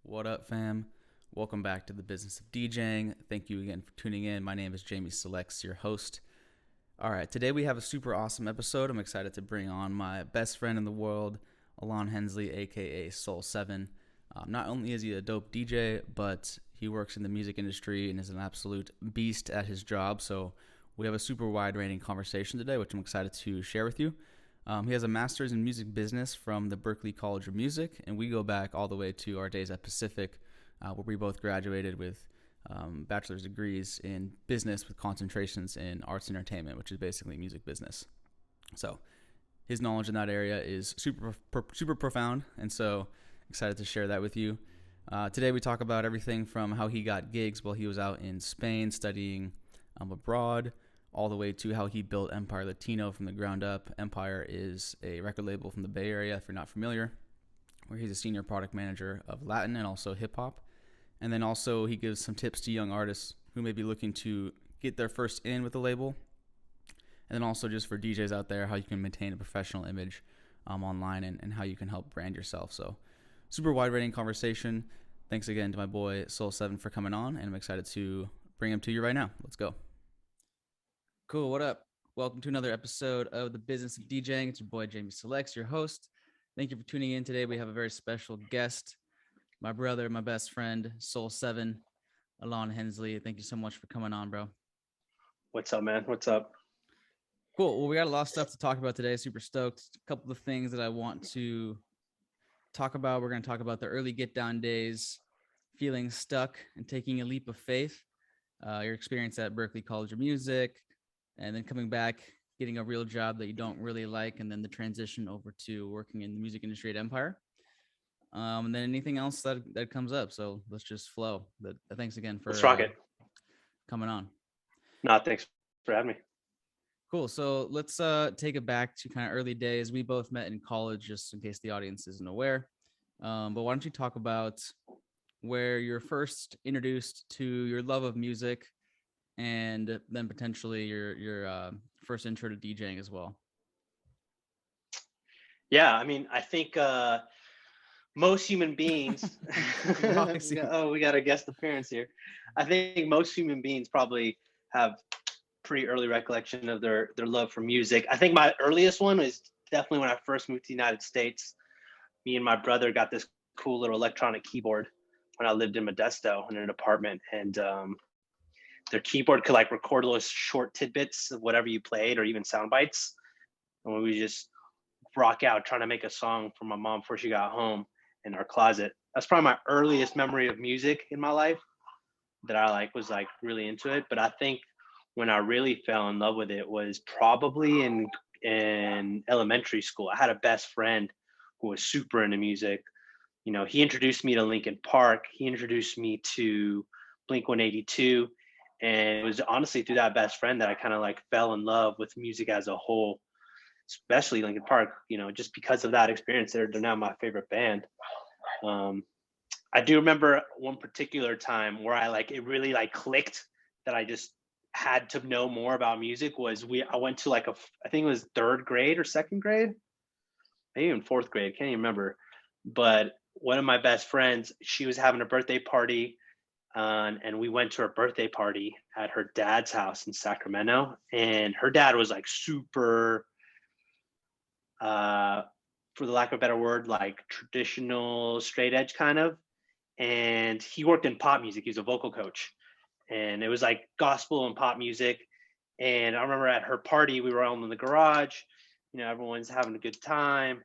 What up, fam? Welcome back to the business of DJing. Thank you again for tuning in. My name is Jamie Selects, your host. All right, today we have a super awesome episode. I'm excited to bring on my best friend in the world, Alán Hensley, aka Soul7. Not only is he a dope DJ, but he works in the music industry and is an absolute beast at his job. So we have a super wide-ranging conversation today, which I'm excited to share with you. He has a master's in music business from the Berkeley College of Music, and we go back all the way to our days at Pacific, where we both graduated with bachelor's degrees in business with concentrations in arts and entertainment, which is basically music business. So his knowledge in that area is super profound, and so excited to share that with you. Today we talk about everything from how he got gigs while he was out in Spain studying abroad, all the way to how he built EMPIRE Latino from the ground up. EMPIRE is a record label from the Bay Area, if you're not familiar, where he's a senior product manager of Latin and also hip hop. And then also he gives some tips to young artists who may be looking to get their first in with the label. And then also just for DJs out there, how you can maintain a professional image online and how you can help brand yourself. So super wide-ranging conversation. Thanks again to my boy Soul7 for coming on, and I'm excited to bring him to you right now. Let's go. Cool. What up? Welcome to another episode of the Business of DJing. It's your boy Jamie Selects, your host. Thank you for tuning in today. We have a very special guest, my brother, my best friend, Soul7, Alán Hensley. Thank you so much for coming on, bro. What's up, man? What's up? Cool. Well, we got a lot of stuff to talk about today. Super stoked. A couple of things that I want to talk about. We're going to talk about the early Getdown days, feeling stuck and taking a leap of faith, your experience at Berkeley College of Music, and then coming back, getting a real job that you don't really like, and then the transition over to working in the music industry at EMPIRE. And then anything else that comes up. So let's just flow. But thanks again for Let's rock it. Coming on. No, thanks for having me. Cool. So let's take it back to kind of early days. We both met in college, just in case the audience isn't aware. But why don't you talk about where you're first introduced to your love of music, and then potentially your first intro to DJing as well. Yeah, I mean, I think most human beings. We got a guest appearance here. I think most human beings probably have pretty early recollection of their love for music. I think my earliest one was definitely when I first moved to the United States. Me and my brother got this cool little electronic keyboard when I lived in Modesto in an apartment, and their keyboard could like record those short tidbits of whatever you played or even sound bites. And we would just rock out trying to make a song for my mom before she got home in our closet. That's probably my earliest memory of music in my life, that I was really into it. But I think when I really fell in love with it was probably in elementary school. I had a best friend who was super into music. You know, he introduced me to Linkin Park. He introduced me to Blink 182. And it was honestly through that best friend that I kind of fell in love with music as a whole, especially Linkin Park. You know, just because of that experience, they're now my favorite band. I do remember one particular time where it really clicked that I just had to know more about music. I went to I think it was third grade or second grade, maybe even fourth grade, can't even remember. But one of my best friends, she was having a birthday party. And we went to her birthday party at her dad's house in Sacramento. And her dad was super, for the lack of a better word, traditional straight edge kind of. And he worked in pop music. He was a vocal coach. And it was gospel and pop music. And I remember at her party, we were all in the garage. You know, everyone's having a good time.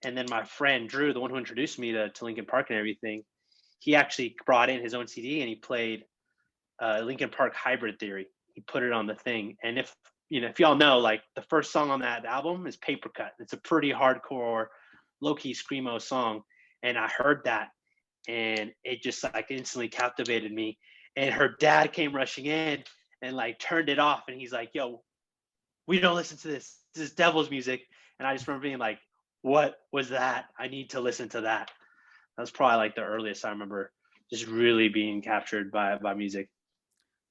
And then my friend Drew, the one who introduced me to Linkin Park and everything, he actually brought in his own CD and he played Linkin Park Hybrid Theory. He put it on the thing. And if y'all know, the first song on that album is Paper Cut. It's a pretty hardcore, low-key screamo song. And I heard that and it just instantly captivated me. And her dad came rushing in and turned it off. And he's like, yo, we don't listen to this. This is devil's music. And I just remember being like, what was that? I need to listen to that. That's probably the earliest I remember just really being captured by music.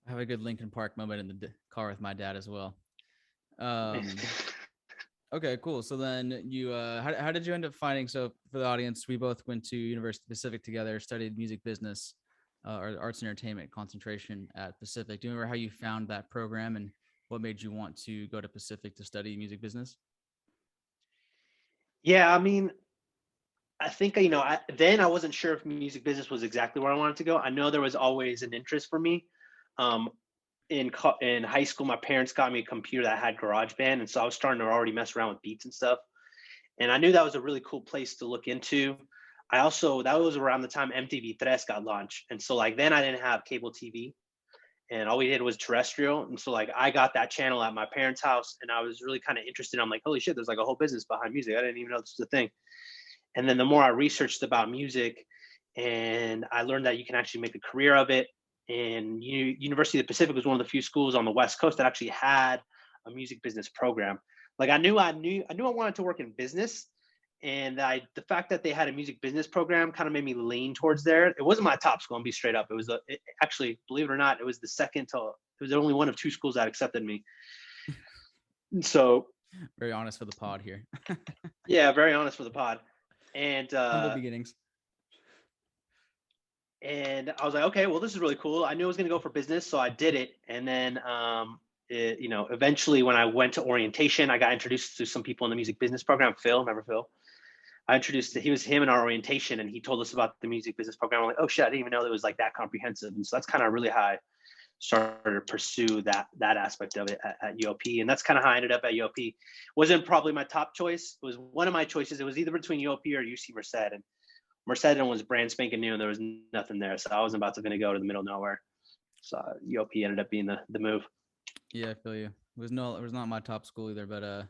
I have a good Linkin Park moment in the car with my dad as well. Okay, cool. So then you, how did you end up finding? So for the audience, we both went to University of Pacific together, studied music business, or arts and entertainment concentration at Pacific. Do you remember how you found that program and what made you want to go to Pacific to study music business? Yeah, I mean, I think then I wasn't sure if music business was exactly where I wanted to go. I know there was always an interest for me. Um, in high school, my parents got me a computer that had GarageBand, and so I was starting to already mess around with beats and stuff. And I knew that was a really cool place to look into. I also that was around the time MTV3 got launched, and so like then I didn't have cable TV, and all we did was terrestrial. And so like I got that channel at my parents' house, and I was really kind of interested. I'm like, holy shit, there's like a whole business behind music. I didn't even know this was a thing. And then the more I researched about music, and I learned that you can actually make a career of it. And University of the Pacific was one of the few schools on the West Coast that actually had a music business program. Like I wanted to work in business, and the fact that they had a music business program kind of made me lean towards there. It wasn't my top school, I'll be straight up. Actually, believe it or not, it was it was only one of two schools that accepted me. So Very honest for the pod here. yeah, very honest for the pod. And Humble beginnings. And I was like, okay, well, this is really cool. I knew I was going to go for business, so I did it. And then, eventually, when I went to orientation, I got introduced to some people in the music business program. Phil, remember Phil? He was him in our orientation, and he told us about the music business program. I'm like, oh shit, I didn't even know it was like that comprehensive. And so that's kind of really how I started to pursue that aspect of it at UOP. And that's kind of how I ended up at UOP. Wasn't probably my top choice. It was one of my choices. It was either between UOP or UC Merced. And Merced was brand spanking new, and there was nothing there. So I wasn't about to going to go to the middle of nowhere. So UOP ended up being the move. Yeah, I feel you. It was not my top school either, but I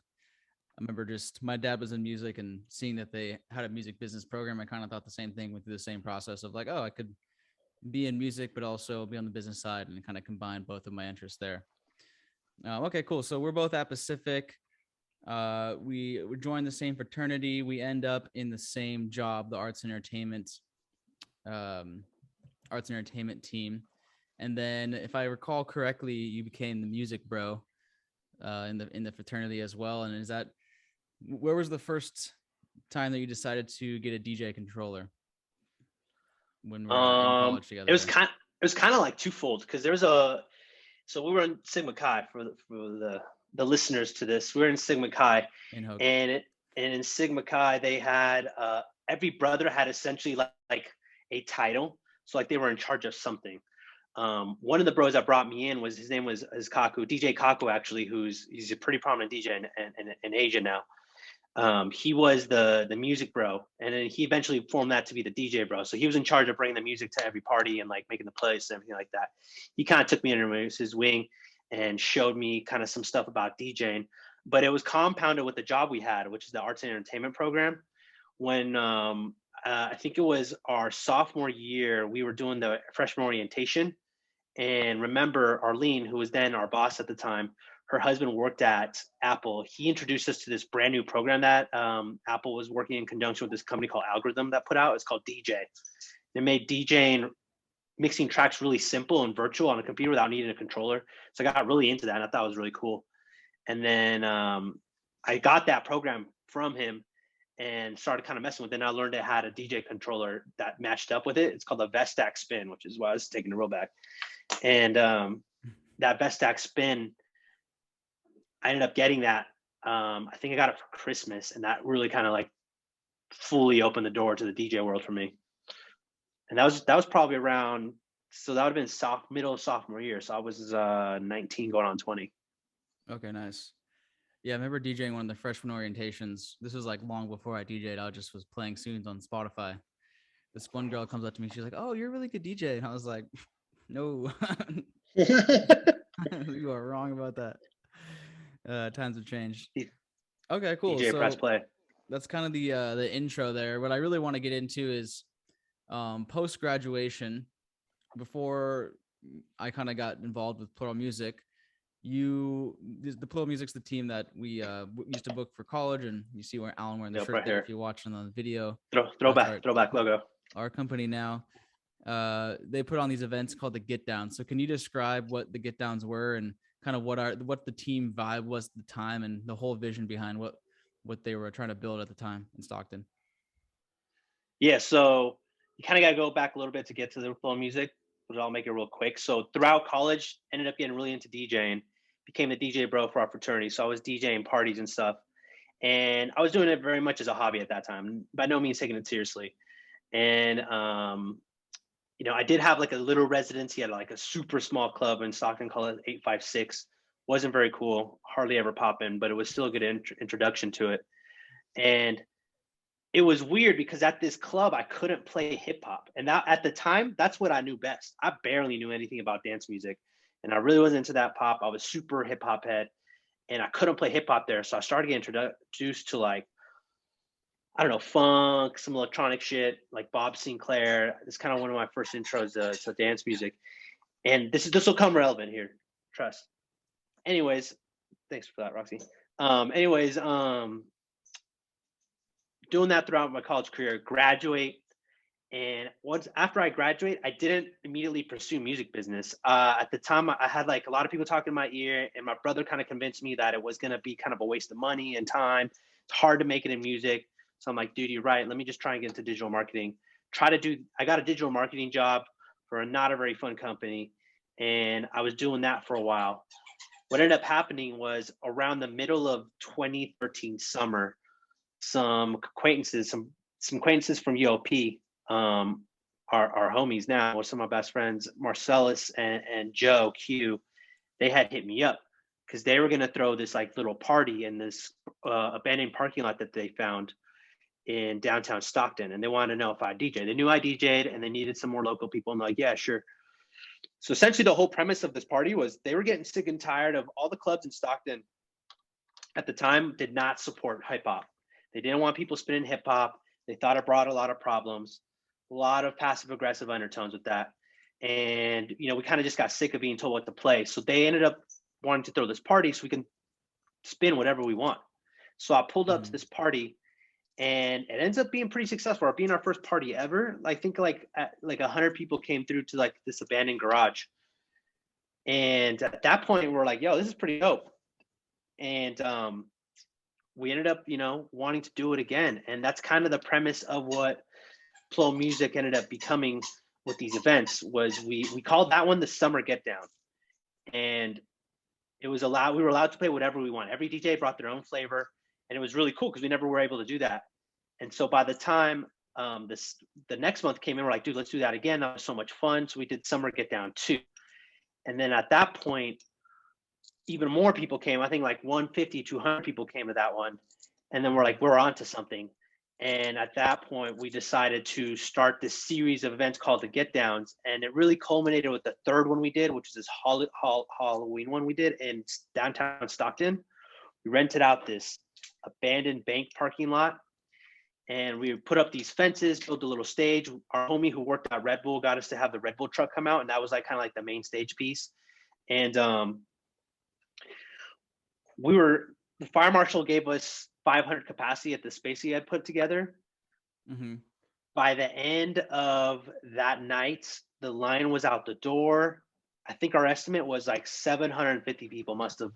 remember just my dad was in music and seeing that they had a music business program. I kind of thought the same thing, went through the same process of like, oh, I could be in music, but also be on the business side and kind of combine both of my interests there. Okay, cool. So we're both at Pacific. We joined the same fraternity. We end up in the same job, the arts and entertainment team. And then, if I recall correctly, you became the music bro in the fraternity as well. And where was the first time that you decided to get a DJ controller? When we're in college together. It was kind of like twofold, because so we were in Sigma Chi for the listeners to this. We were in Sigma Chi, and in Sigma Chi they had every brother had essentially like a title, so like they were in charge of something. One of the bros that brought me in his name was Kaku, DJ Kaku, actually, he's a pretty prominent DJ in Asia now. He was the music bro, and then he eventually formed that to be the DJ bro. So he was in charge of bringing the music to every party and like making the playlist and everything like that. He kind of took me under his wing and showed me kind of some stuff about DJing, but it was compounded with the job we had, which is the arts and entertainment program. When I think it was our sophomore year, we were doing the freshman orientation, and remember Arlene, who was then our boss at the time, her husband worked at Apple. He introduced us to this brand new program that Apple was working in conjunction with this company called Algorithm that put out. It's called DJ. It made DJing, mixing tracks, really simple and virtual on a computer without needing a controller. So I got really into that, and I thought it was really cool. And then I got that program from him and started kind of messing with it. And I learned it had a DJ controller that matched up with it. It's called the Vestack Spin, which is why I was taking the roll back. And that Vestack Spin, I ended up getting that. I think I got it for Christmas, and that really kind of like fully opened the door to the DJ world for me. And that was probably around, so that would have been middle of sophomore year. So I was 19 going on 20. Okay, nice. Yeah, I remember DJing one of the freshman orientations. This was like long before I DJ'd. I just was playing tunes on Spotify. This one girl comes up to me. She's like, "Oh, you're a really good DJ." And I was like, "No, you are wrong about that. Times have changed." Okay, cool. DJ press play. That's kind of the intro there. What I really want to get into is post graduation. Before I kind of got involved with Plural Music, the Plural Music's the team that we used to book for college, and you see where Alán wearing the shirt right there if you're watching on the video. Throwback logo. Our company now. They put on these events called the Getdowns. So can you describe what the Getdowns were and kind of what the team vibe was at the time and the whole vision behind what what they were trying to build at the time in Stockton? Yeah, so you kind of got to go back a little bit to get to the flow music, but I'll make it real quick. So throughout college, ended up getting really into DJing, became the DJ bro for our fraternity. So I was DJing parties and stuff, and I was doing it very much as a hobby at that time, by no means taking it seriously. And I did have like a little residency at like a super small club in Stockton called 856. Wasn't very cool, hardly ever pop in, but it was still a good introduction to it. And it was weird because at this club I couldn't play hip hop, and that at the time that's what I knew best. I barely knew anything about dance music, and I really wasn't into that pop. I was super hip hop head, and I couldn't play hip hop there. So I started getting introduced to like, I don't know, funk, some electronic shit, like Bob Sinclair. It's kind of one of my first intros to dance music, and this will come relevant here. Trust. Anyways, thanks for that, Roxy. Anyways, doing that throughout my college career, graduate. And once after I graduate, I didn't immediately pursue music business. At the time, I had like a lot of people talking in my ear, and my brother kind of convinced me that it was going to be kind of a waste of money and time. It's hard to make it in music. So I'm like, dude, you're right. Let me just try and get into digital marketing. I got a digital marketing job for not a very fun company. And I was doing that for a while. What ended up happening was around the middle of 2013 summer, some acquaintances from UOP, our homies now, with some of my best friends, Marcellus and Joe Q, they had hit me up because they were going to throw this like little party in this abandoned parking lot that they found in downtown Stockton. And they wanted to know if I DJ. They knew I DJ'd and they needed some more local people. And they're like, yeah, sure. So essentially the whole premise of this party was they were getting sick and tired of all the clubs in Stockton at the time did not support hip hop. They didn't want people spinning hip hop. They thought it brought a lot of problems, a lot of passive aggressive undertones with that. And, we kind of just got sick of being told what to play. So they ended up wanting to throw this party so we can spin whatever we want. So I pulled up to this party, and it ends up being pretty successful. It being our first party ever. I think like 100 people came through to like this abandoned garage. And at that point, we're like, yo, this is pretty dope. And we ended up, wanting to do it again. And that's kind of the premise of what Flow Music ended up becoming with these events. Was we called that one the Summer Getdown. And we were allowed to play whatever we want. Every DJ brought their own flavor, and it was really cool because we never were able to do that. And so by the time the next month came in, we're like, dude, let's do that again. That was so much fun. So we did Summer Getdown 2. And then at that point, even more people came. I think like 150, 200 people came to that one. And then we're like, we're on to something. And at that point, we decided to start this series of events called the Getdowns. And it really culminated with the third one we did, which is this Halloween one we did in downtown Stockton. We rented out this abandoned bank parking lot. And we put up these fences, built a little stage. Our homie who worked at Red Bull got us to have the Red Bull truck come out. And that was like kind of like the main stage piece. And the fire marshal gave us 500 capacity at the space he had put together. Mm-hmm. By the end of that night, the line was out the door. I think our estimate was like 750 people must have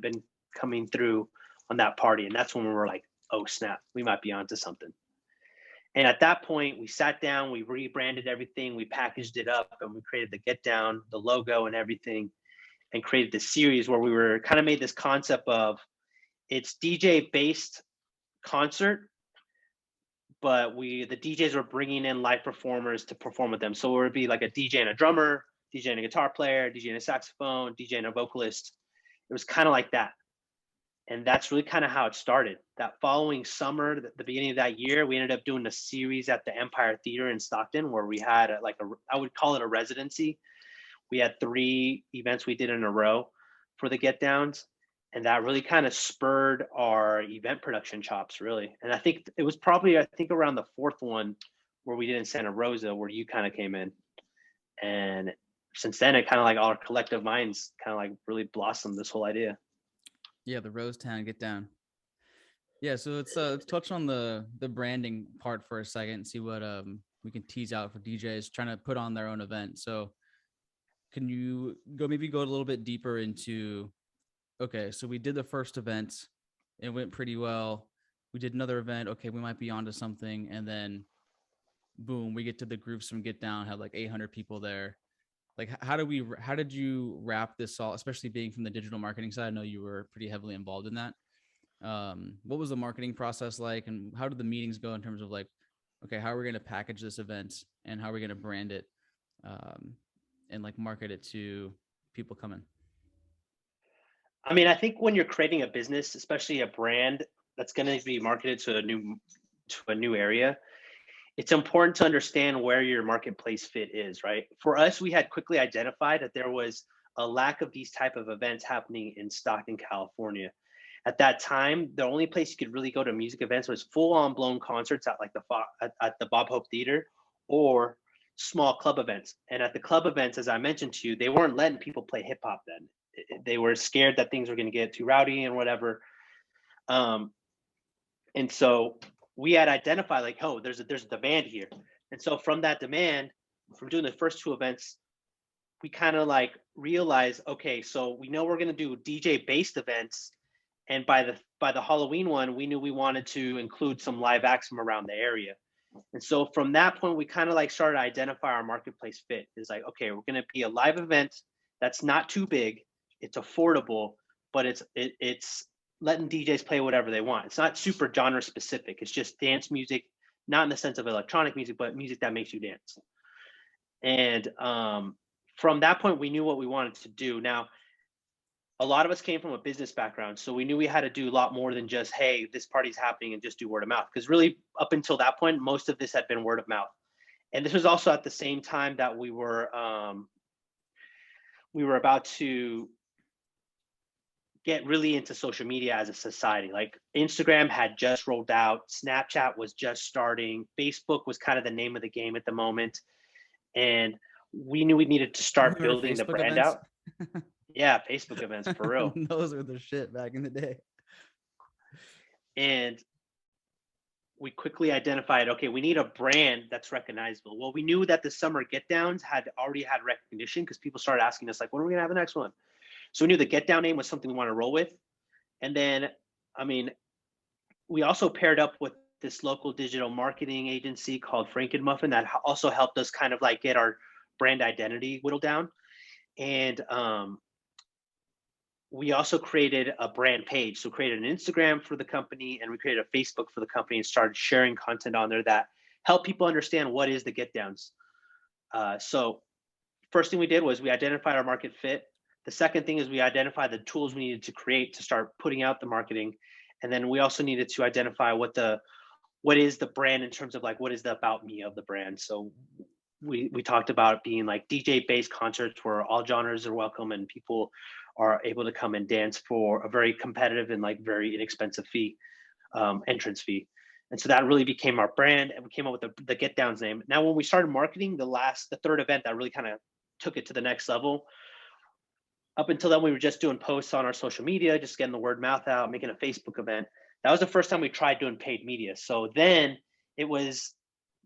been coming through on that party. And that's when we were like, oh snap, we might be onto something. And at that point, we sat down, we rebranded everything, we packaged it up, and we created the Getdown, the logo and everything, and created this series where we were kind of made this concept of it's DJ based concert, but the DJs were bringing in live performers to perform with them. So it would be like a DJ and a drummer, DJ and a guitar player, DJ and a saxophone, DJ and a vocalist. It was kind of like that. And that's really kind of how it started. That following summer, the beginning of that year, we ended up doing a series at the EMPIRE Theater in Stockton where we had I would call it a residency. We had 3 events we did in a row for the Getdowns. And that really kind of spurred our event production chops, really. And I think it was probably, around the 4th one where we did in Santa Rosa, where you kind of came in. And since then, it kind of like our collective minds kind of like really blossomed this whole idea. Yeah, the Rose Town Getdown. Yeah, so let's touch on the branding part for a second and see what we can tease out for DJs trying to put on their own event. So can you go a little bit deeper into, okay, so we did the first event, it went pretty well. we did another event. Okay, we might be onto something. And then boom, we get to the groups from Getdown, have like 800 people there. Like, how did you wrap this all, especially being from the digital marketing side? I know you were pretty heavily involved in that. What was the marketing process like, and how did the meetings go in terms of like, okay, how are we going to package this event and how are we going to brand it, and like market it to people coming? I mean, I think when you're creating a business, especially a brand that's going to be marketed to a new area, it's important to understand where your marketplace fit is, right? For us, we had quickly identified that there was a lack of these type of events happening in Stockton, California. At that time, the only place you could really go to music events was full-on blown concerts at like at the Bob Hope Theater, or small club events. And at the club events, as I mentioned to you, they weren't letting people play hip hop then. They were scared that things were going to get too rowdy and whatever. And so we had identified like, oh, there's a demand here. And so from that demand, from doing the first two events, we kind of like realized, okay, so we know we're going to do DJ based events. And by the Halloween one, we knew we wanted to include some live acts from around the area. And so from that point, we kind of like started to identify our marketplace fit. It's like, okay, we're going to be a live event that's not too big, it's affordable, but it's letting DJs play whatever they want. It's not super genre specific. It's just dance music, not in the sense of electronic music, but music that makes you dance. And from that point, we knew what we wanted to do. Now, a lot of us came from a business background, so we knew we had to do a lot more than just, hey, this party's happening and just do word of mouth. Because really, up until that point, most of this had been word of mouth. And this was also at the same time that we were about to get really into social media as a society. Like Instagram had just rolled out, Snapchat was just starting, Facebook was kind of the name of the game at the moment, and we knew we needed to start building the brand events? out. Yeah, Facebook events, for real. Those were the shit back in the day. And we quickly identified, okay, we need a brand that's recognizable. Well, we knew that the summer Getdowns had already had recognition because people started asking us, like, when are we gonna have the next one? So we knew the Getdown name was something we want to roll with. And then, I mean, we also paired up with this local digital marketing agency called Frankenmuffin that also helped us kind of like get our brand identity whittled down. And we also created a brand page. So created an Instagram for the company, and we created a Facebook for the company and started sharing content on there that helped people understand what is the Getdowns. So first thing we did was we identified our market fit. The second thing is we identified the tools we needed to create to start putting out the marketing. And then we also needed to identify what is the brand in terms of like, what is the about me of the brand. So we talked about it being like DJ based concerts where all genres are welcome and people are able to come and dance for a very competitive and like very inexpensive fee, entrance fee. And so that really became our brand, and we came up with the Getdowns name. Now, when we started marketing the third event that really kind of took it to the next level. Up until then, we were just doing posts on our social media, just getting the word of mouth out, making a Facebook event. That was the first time we tried doing paid media. So then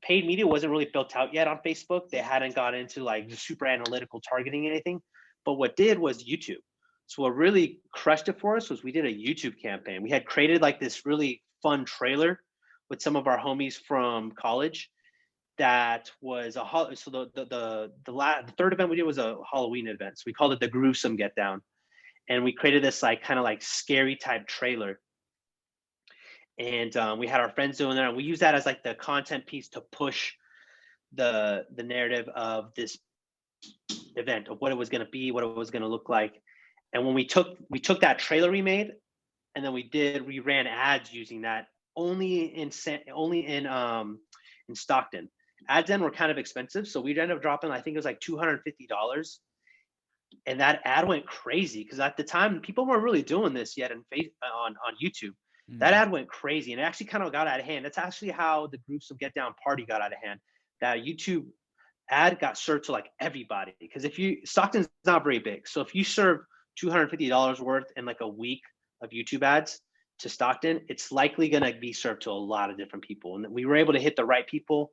paid media wasn't really built out yet on Facebook. They hadn't got into like super analytical targeting anything. But what did was YouTube. So what really crushed it for us was we did a YouTube campaign. We had created like this really fun trailer with some of our homies from college. That was the third event we did was a Halloween event. So we called it the Gruesome Getdown, and we created this like kind of like scary type trailer. And we had our friends doing that, and we used that as like the content piece to push the narrative of this event, of what it was going to be, what it was going to look like. And when we took that trailer we made, and then we ran ads using that only in Stockton. Ads then were kind of expensive, so we ended up dropping, I think it was like $250, and that ad went crazy because at the time people weren't really doing this yet on YouTube. That ad went crazy, and it actually kind of got out of hand. That's actually how the Groups of Getdown party got out of hand. That YouTube ad got served to like everybody, because Stockton's not very big, so if you serve $250 worth in like a week of YouTube ads to Stockton, it's likely going to be served to a lot of different people, and we were able to hit the right people.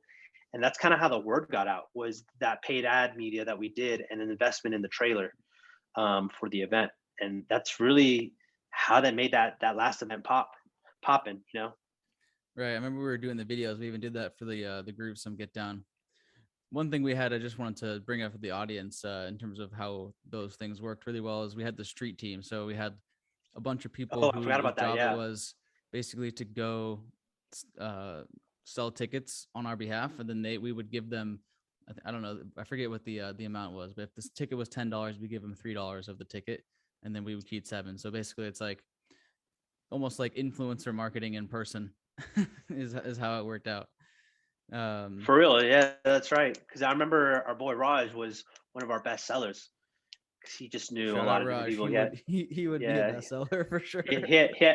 And that's kind of how the word got out, was that paid ad media that we did and an investment in the trailer for the event. And that's really how that made that last event popping, you know? Right. I remember we were doing the videos. We even did that for the group, some Getdown. One thing we had, I just wanted to bring up for the audience in terms of how those things worked really well, is we had the street team. So we had a bunch of people Oh, I forgot whose about that. job it Yeah. was basically to go uh, sell tickets on our behalf, and then we would give them. I don't know. I forget what the amount was, but if this ticket was $10, we give them $3 of the ticket, and then we would keep 7. So basically, it's like almost like influencer marketing in person is how it worked out. For real, yeah, that's right. Because I remember our boy Raj was one of our best sellers. Because he just knew a Shout lot out of different Raj. people. He would be a Yeah, bestseller for sure. he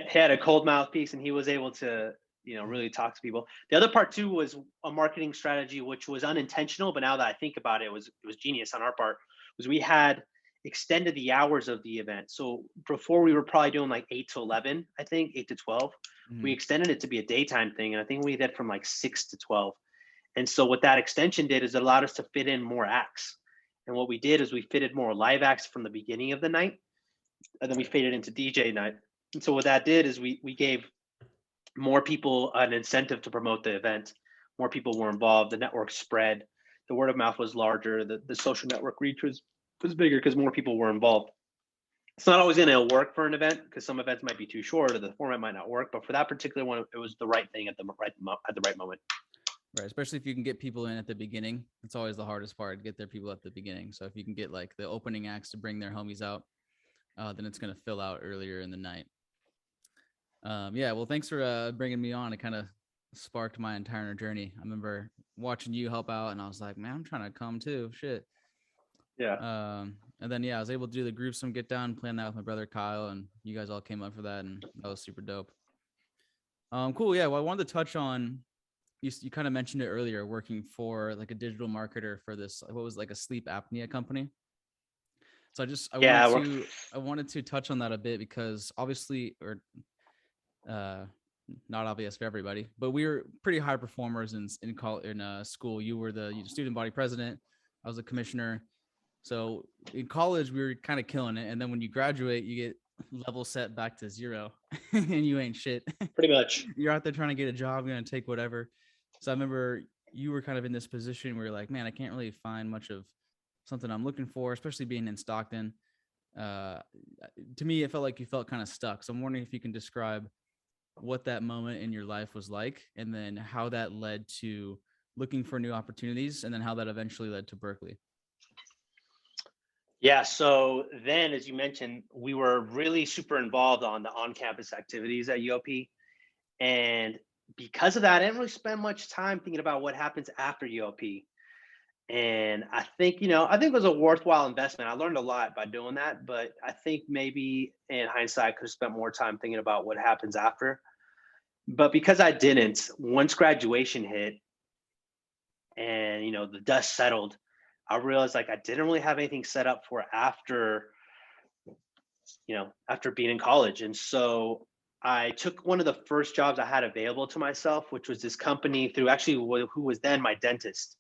had a cold mouthpiece, and he was able to, really talk to people. The other part too was a marketing strategy, which was unintentional, but now that I think about it, it was genius on our part. Was we had extended the hours of the event. So before we were probably doing like 8 to 11, I think 8 to 12. We Mhm. extended it to be a daytime thing, and I think we did from like 6 to 12. And so what that extension did is it allowed us to fit in more acts. And what we did is we fitted more live acts from the beginning of the night, and then we faded into DJ night. And so what that did is we gave more people an incentive to promote the event. More people were involved. The network spread. The word of mouth was larger. The social network reach was bigger because more people were involved. It's not always going to work for an event because some events might be too short or the format might not work. But for that particular one, it was the right thing at the right moment. Right, especially if you can get people in at the beginning. It's always the hardest part, to get their people at the beginning. So if you can get like the opening acts to bring their homies out, then it's going to fill out earlier in the night. Yeah, well, thanks for bringing me on. It kind of sparked my entire journey. I remember watching you help out, and I was like, man, I'm trying to come too. Shit. Yeah. And then yeah, I was able to do the group some Getdown, plan that with my brother Kyle, and you guys all came up for that, and that was super dope. Cool. Yeah. Well, I wanted to touch on, you kind of mentioned it earlier, working for like a digital marketer for this, what was like a sleep apnea company. So I Yeah. wanted to touch on that a bit, because obviously, or uh not obvious for everybody, but we were pretty high performers in school. You were the student body president. I was a commissioner. So in college, we were kind of killing it. And then when you graduate, you get level set back to 0 and you ain't shit. Pretty much. You're out there trying to get a job, you're going to take whatever. So I remember you were kind of in this position where you're like, man, I can't really find much of something I'm looking for, especially being in Stockton. Uh, to me, it felt like you felt kind of stuck. So I'm wondering if you can describe what that moment in your life was like, and then how that led to looking for new opportunities, and then how that eventually led to Berkeley. Yeah. So then, as you mentioned, we were really super involved on the on-campus activities at UOP. And because of that, I didn't really spend much time thinking about what happens after UOP. And I think, it was a worthwhile investment. I learned a lot by doing that, but I think maybe in hindsight, I could have spent more time thinking about what happens after. But because I didn't, once graduation hit and, the dust settled, I realized like I didn't really have anything set up for after being in college. And so I took one of the first jobs I had available to myself, which was this company through actually who was then my dentist.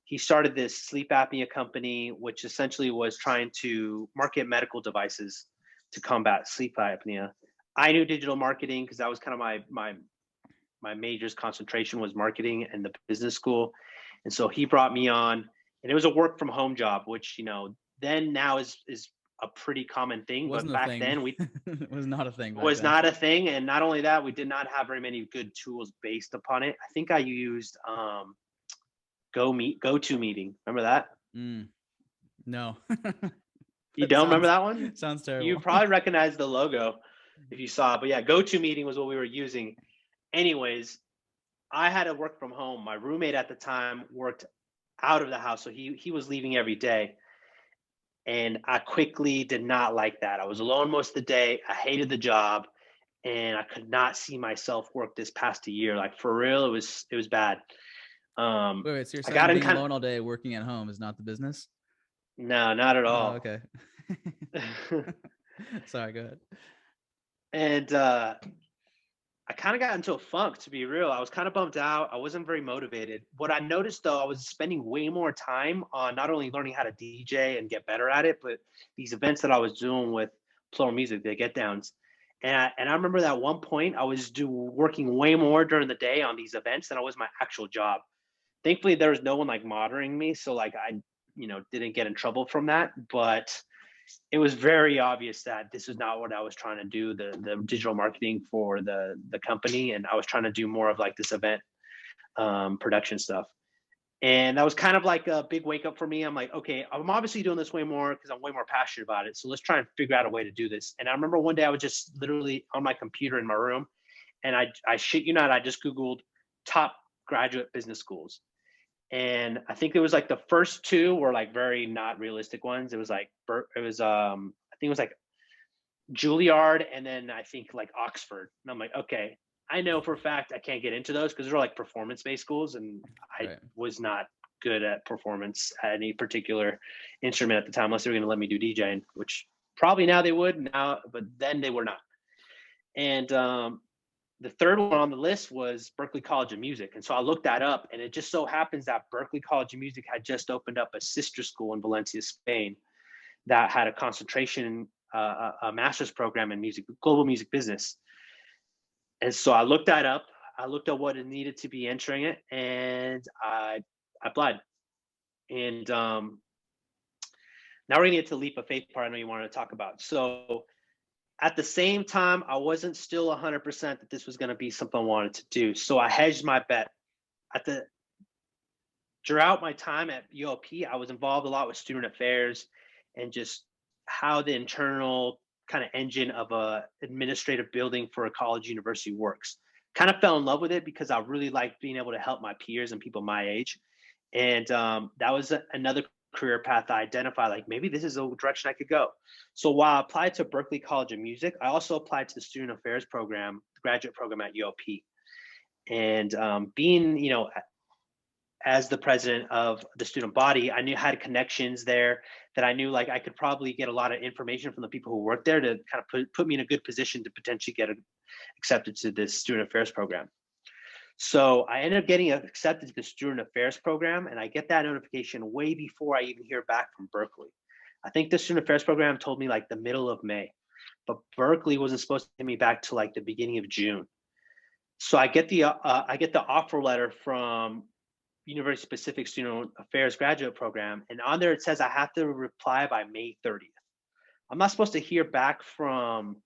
He started this sleep apnea company, which essentially was trying to market medical devices to combat sleep apnea. I knew digital marketing because that was kind of my major's concentration was marketing and the business school. And so he brought me on, and it was a work from home job, which, then now is a pretty common thing. But Wasn't a back thing. then It was not a thing back was then. not a thing. And not only that, we did not have very many good tools based upon it. I think I used GoToMeeting. Remember that? No. You don't remember that one? Sounds terrible. You probably recognize the logo if you saw it. But yeah, GoToMeeting was what we were using. Anyways, I had to work from home. My roommate at the time worked out of the house, so he was leaving every day. And I quickly did not like that. I was alone most of the day. I hated the job, and I could not see myself work this past a year. Like for real, it was bad. Wait, so you're I saying got in being alone all day working at home is not the business? No, not at Oh, all. okay. Sorry, go ahead. And I kind of got into a funk, to be real. I was kind of bummed out. I wasn't very motivated. What I noticed, though, I was spending way more time on not only learning how to DJ and get better at it, but these events that I was doing with Plural Music, the Getdowns. And I remember that one point I was working way more during the day on these events than I was my actual job. Thankfully, there was no one like monitoring me, so like I, didn't get in trouble from that. But it was very obvious that this is not what I was trying to do. The digital marketing for the company, and I was trying to do more of like this event production stuff. And that was kind of like a big wake up for me. I'm like, okay, I'm obviously doing this way more because I'm way more passionate about it. So let's try and figure out a way to do this. And I remember one day I was just literally on my computer in my room, and I shit you not, I just Googled top graduate business schools. And I think it was like the first two were like very not realistic ones. It was like I think it was like Juilliard, and then I think like Oxford. And I'm like, okay, I know for a fact I can't get into those because they're like performance based schools, and I was not good at performance at any particular instrument at the time, unless they were going to let me do DJing, which probably now they would now, but then they were not. And the third one on the list was Berkeley College of Music. And so I looked that up, and it just so happens that Berkeley College of Music had just opened up a sister school in Valencia, Spain, that had a concentration, a master's program in music, global music business. And so I looked that up. I looked at what it needed to be entering it, and I applied. And now we're going to get to the leap of faith part I know you wanted to talk about. So at the same time, I wasn't still 100% that this was going to be something I wanted to do. So I hedged my bet. Throughout my time at UOP, I was involved a lot with student affairs and just how the internal kind of engine of a administrative building for a college university works. Kind of fell in love with it because I really liked being able to help my peers and people my age. And that was another career path I identified, like maybe this is a direction I could go. So while I applied to Berkeley College of Music, I also applied to the student affairs program, the graduate program at UOP. And being, as the president of the student body, I knew I had connections there that I knew like I could probably get a lot of information from the people who work there to kind of put me in a good position to potentially get accepted to this student affairs program. So I ended up getting accepted to the student affairs program, and I get that notification way before I even hear back from Berkeley. I think the student affairs program told me like the middle of May, but Berkeley wasn't supposed to get me back to like the beginning of June. So I get the offer letter from University Specific Student Affairs Graduate Program, and on there it says I have to reply by May 30th. I'm not supposed to hear back from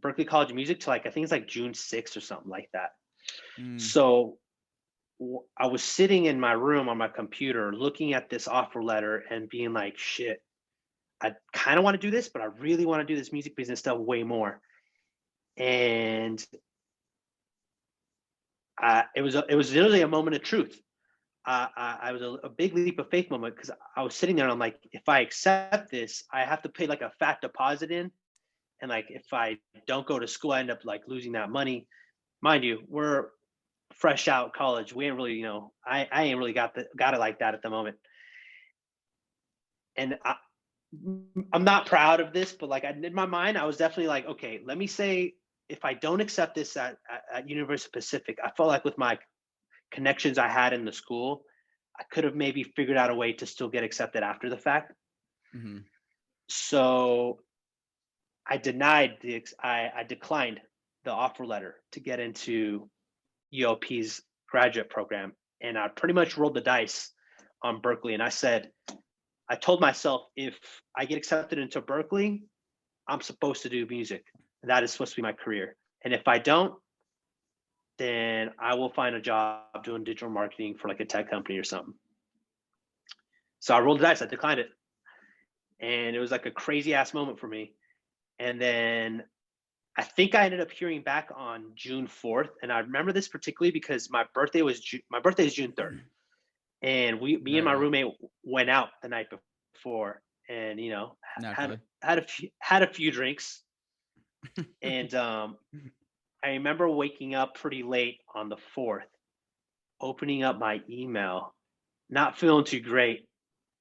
Berkeley College of Music to like I think it's like June 6th or something like that. So I was sitting in my room on my computer looking at this offer letter and being like, shit, I kind of want to do this, but I really want to do this music business stuff way more. And it was literally a moment of truth. I was a big leap of faith moment because I was sitting there and I'm like, if I accept this, I have to pay like a fat deposit in. And like, if I don't go to school, I end up like losing that money. Mind you, we're fresh out college. We ain't really, I ain't really got it like that at the moment. And I'm not proud of this, but like in my mind, I was definitely like, okay, let me say, if I don't accept this at University Pacific, I felt like with my connections I had in the school, I could have maybe figured out a way to still get accepted after the fact. Mm-hmm. So I declined the offer letter to get into UOP's graduate program. And I pretty much rolled the dice on Berkeley. And I told myself, if I get accepted into Berkeley, I'm supposed to do music. That is supposed to be my career. And if I don't, then I will find a job doing digital marketing for like a tech company or something. So I rolled the dice, I declined it. And it was like a crazy ass moment for me. And then I think I ended up hearing back on June 4th. And I remember this particularly because my birthday is June 3rd. And me and my roommate went out the night before and, had a few drinks. And I remember waking up pretty late on the 4th, opening up my email, not feeling too great.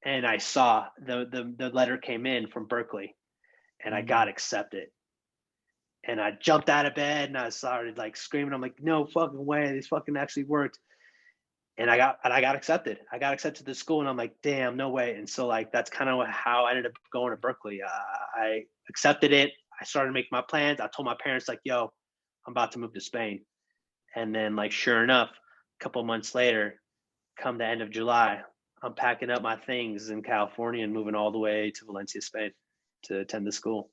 And I saw the letter came in from Berkeley, and I got accepted. And I jumped out of bed and I started like screaming. I'm like, no fucking way, this fucking actually worked. And I got accepted. I got accepted to the school, and I'm like, damn, no way. And so like that's kind of how I ended up going to Berkeley. I accepted it. I started making my plans. I told my parents like, yo, I'm about to move to Spain. And then like, sure enough, a couple of months later, come the end of July, I'm packing up my things in California and moving all the way to Valencia, Spain to attend the school.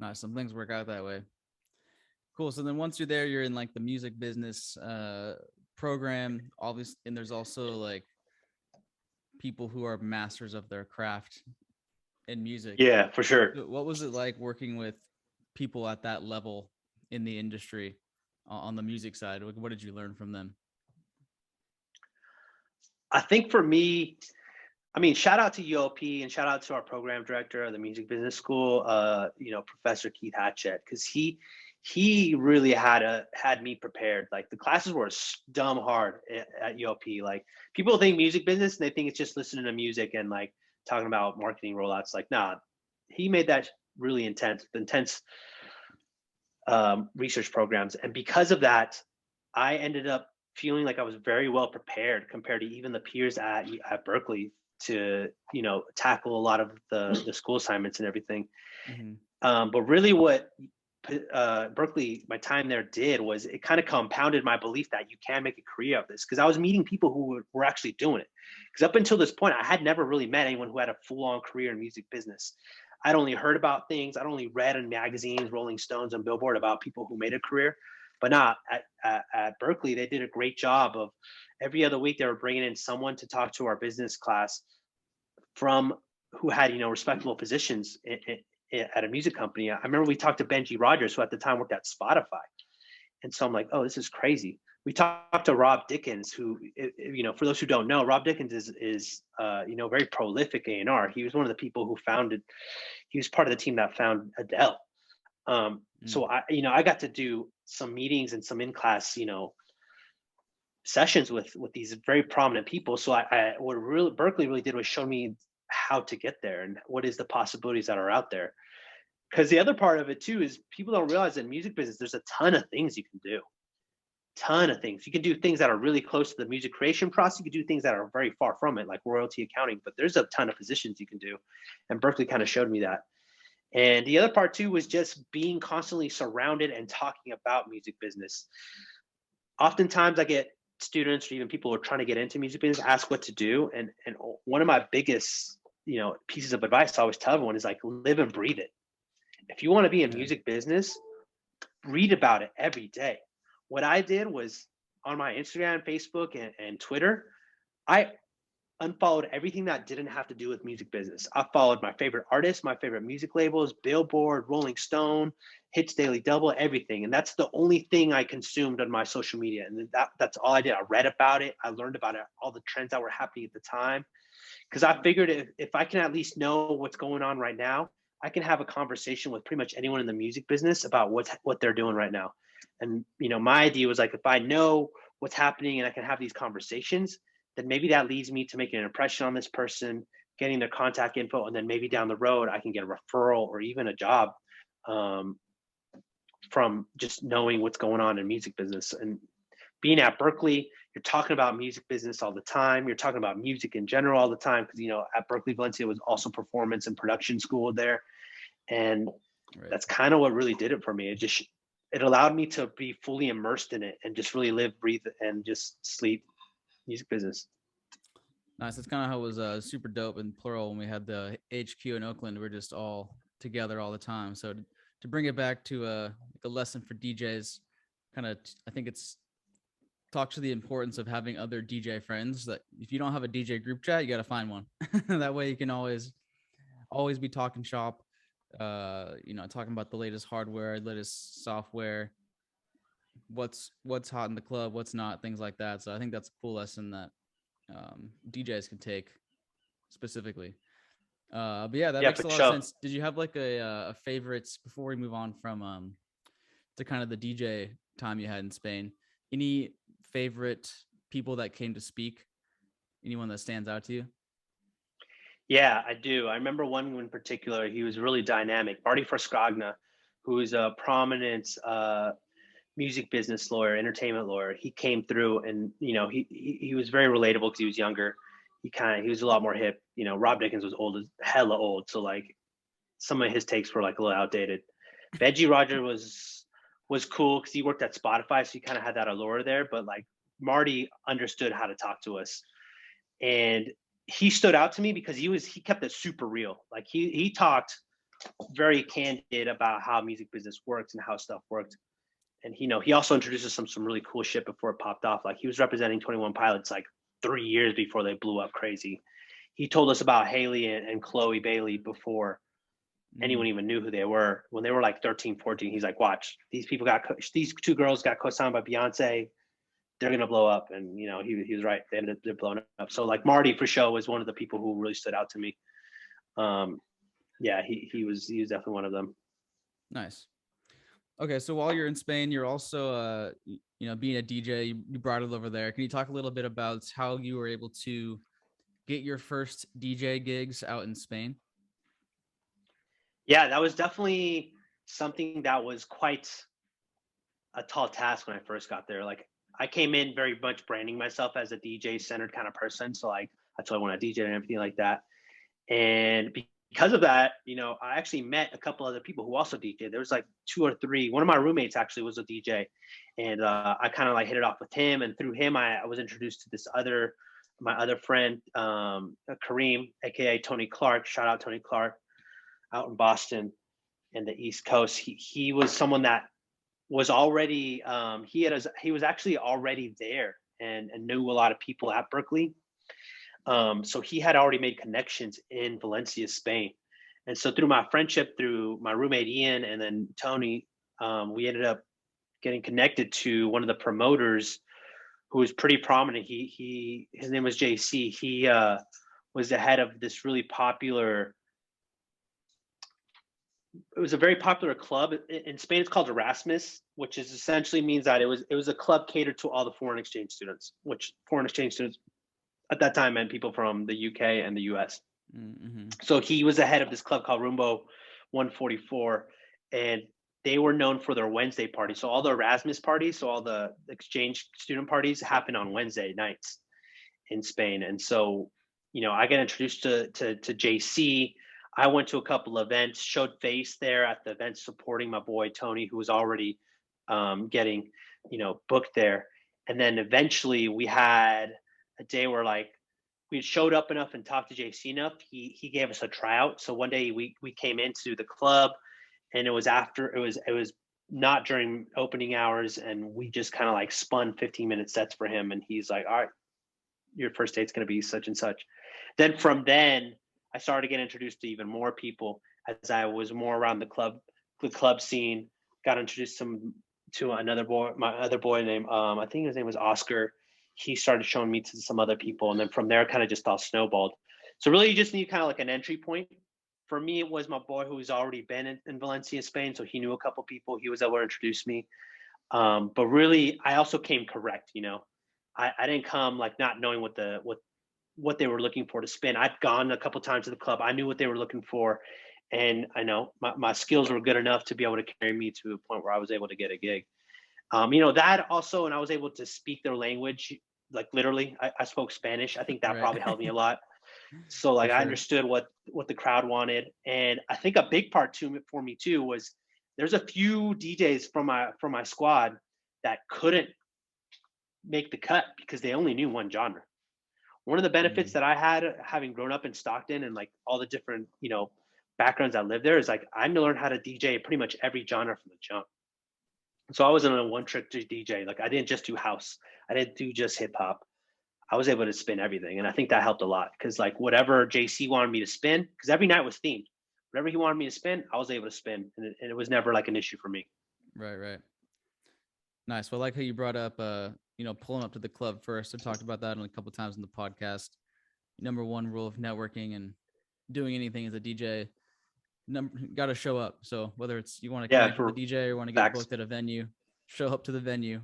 Nice. Some things work out that way. Cool. So then once you're there, you're in like the music business program, obviously, and there's also like people who are masters of their craft in music. Yeah, for sure. What was it like working with people at that level in the industry on the music side? What did you learn from them? I think for me, I mean, shout out to ULP and shout out to our program director of the music business school, Professor Keith Hatchett, because he really had me prepared. Like the classes were dumb hard at ULP. Like people think music business and they think it's just listening to music and like talking about marketing rollouts. Like, nah, he made that really intense research programs. And because of that, I ended up feeling like I was very well prepared compared to even the peers at Berkeley to, tackle a lot of the school assignments and everything. Mm-hmm. But really what Berkeley, my time there did was it kind of compounded my belief that you can make a career of this, because I was meeting people who were actually doing it. Because up until this point, I had never really met anyone who had a full-on career in music business. I'd only heard about things. I'd only read in magazines, Rolling Stones and Billboard about people who made a career. But not at Berkeley, they did a great job of every other week they were bringing in someone to talk to our business class from who had, respectable positions at a music company. I remember we talked to Benji Rogers, who at the time worked at Spotify. And so I'm like, oh, this is crazy. We talked to Rob Dickens, who, for those who don't know, Rob Dickens is very prolific A&R. He was one of the people who he was part of the team that found Adele. So I got to do some meetings and some in-class, sessions with these very prominent people. So what Berkeley really did was show me how to get there and what is the possibilities that are out there. Because the other part of it too is people don't realize in music business, there's a ton of things you can do. Ton of things. You can do things that are really close to the music creation process. You can do things that are very far from it, like royalty accounting, but there's a ton of positions you can do. And Berkeley kind of showed me that. And the other part too was just being constantly surrounded and talking about music business. Oftentimes I get students or even people who are trying to get into music business ask what to do. And one of my biggest, pieces of advice I always tell everyone is like, live and breathe it. If you want to be in music business, read about it every day. What I did was on my Instagram, Facebook, and Twitter, I unfollowed everything that didn't have to do with music business. I followed my favorite artists, my favorite music labels, Billboard, Rolling Stone, Hits Daily Double, everything. And that's the only thing I consumed on my social media. And that's all I did. I read about it. I learned about it, all the trends that were happening at the time. Because I figured if I can at least know what's going on right now, I can have a conversation with pretty much anyone in the music business about what they're doing right now. And, my idea was like, if I know what's happening and I can have these conversations, then maybe that leads me to making an impression on this person, getting their contact info, and then maybe down the road, I can get a referral or even a job from just knowing what's going on in music business. And being at Berkeley, you're talking about music business all the time. You're talking about music in general all the time because, at Berkeley, Valencia was also performance and production school there. And That's kind of what really did it for me. It allowed me to be fully immersed in it and just really live, breathe, and just sleep music business. Nice. That's kind of how it was super dope and plural when we had the HQ in Oakland. We're just all together all the time. So to bring it back to a lesson for DJs, I think it's talks to the importance of having other DJ friends. That if you don't have a DJ group chat, you got to find one. That way you can always be talking shop, talking about the latest hardware, latest software, what's hot in the club, what's not, things like that. So I think that's a cool lesson that DJs can take specifically. But yeah, that makes a lot of sense. Did you have like a favorites before we move on from to kind of the DJ time you had in Spain? Any favorite people that came to speak? Anyone that stands out to you? Yeah, I do. I remember one in particular. He was really dynamic. Marty Frascagna, who is a prominent music business lawyer, entertainment lawyer. He came through, and he was very relatable because he was younger. He was a lot more hip. Rob Dickens was hella old, so like some of his takes were like a little outdated. Benji Roger was cool because he worked at Spotify, so he kind of had that allure there. But like Marty understood how to talk to us, and he stood out to me because he kept it super real. Like he talked very candid about how music business works and how stuff worked. And he also introduced us some really cool shit before it popped off. Like he was representing 21 Pilots like 3 years before they blew up crazy. He told us about Haley and Chloe Bailey before anyone even knew who they were. When they were like 13, 14, he's like, watch, these 2 girls got co-signed by Beyonce. They're going to blow up. And, he was right. They ended up blowing up. So like Marty for sure was one of the people who really stood out to me. Yeah, he was definitely one of them. Nice. Okay, so while you're in Spain, you're also, being a DJ, you brought it over there. Can you talk a little bit about how you were able to get your first DJ gigs out in Spain? Yeah, that was definitely something that was quite a tall task when I first got there. Like I came in very much branding myself as a DJ centered kind of person. So like that's why I want to DJ and everything like that. And because of that, I actually met a couple other people who also DJ. There was like 2 or 3. One of my roommates actually was a DJ, and I kind of like hit it off with him. And through him, I was introduced to my other friend, Kareem, aka Tony Clark. Shout out Tony Clark, out in Boston and the East Coast. He was someone that was already he was actually already there and knew a lot of people at Berkeley. So he had already made connections in Valencia, Spain. And so through my friendship, through my roommate Ian and then Tony, we ended up getting connected to one of the promoters who was pretty prominent. His name was JC. He was the head of this really popular. It was a very popular club in Spain. It's called Erasmus, which is essentially means that it was a club catered to all the foreign exchange students, which foreign exchange students at that time meant people from the UK and the US. Mm-hmm. So he was the head of this club called Rumbo 144, and they were known for their Wednesday parties. So all the Erasmus parties, so all the exchange student parties happen on Wednesday nights in Spain. And so, I got introduced to JC. I went to a couple of events, showed face there at the events supporting my boy Tony, who was already getting, booked there. And then eventually we had a day where like we showed up enough and talked to JC enough. He gave us a tryout. So one day we came into the club, and it was not during opening hours, and we just kind of like spun 15-minute sets for him. And he's like, all right, your first date's going to be such and such. Then from then I started to get introduced to even more people as I was more around the club scene. Got introduced to another boy, my other boy named, I think his name was Oscar. He started showing me to some other people. And then from there, kind of just all snowballed. So really you just need kind of like an entry point. For me, it was my boy who's already been in Valencia, Spain. So he knew a couple people. He was able to introduce me. But really, I also came correct, I didn't come like not knowing what they were looking for to spin. I'd gone a couple times to the club. I knew what they were looking for. And I know my skills were good enough to be able to carry me to a point where I was able to get a gig. That also, and I was able to speak their language. Like literally, I spoke Spanish. I think that probably helped me a lot. So like, sure. I understood what the crowd wanted. And I think a big part for me too was there's a few DJs from my squad that couldn't make the cut because they only knew one genre. One of the benefits that I had having grown up in Stockton and like all the different, backgrounds that lived there is like I learned how to DJ pretty much every genre from the jump. So I wasn't a one-trick DJ. Like I didn't just do house. I didn't do just hip hop. I was able to spin everything. And I think that helped a lot because like whatever JC wanted me to spin, because every night was themed. Whatever he wanted me to spin, I was able to spin. And it was never like an issue for me. Right. Nice. Well, I like how you brought up, pulling up to the club first. I talked about that a couple of times in the podcast. Number one rule of networking and doing anything as a DJ, got to show up. So whether it's you want to connect with the DJ or want to get booked at a venue, show up to the venue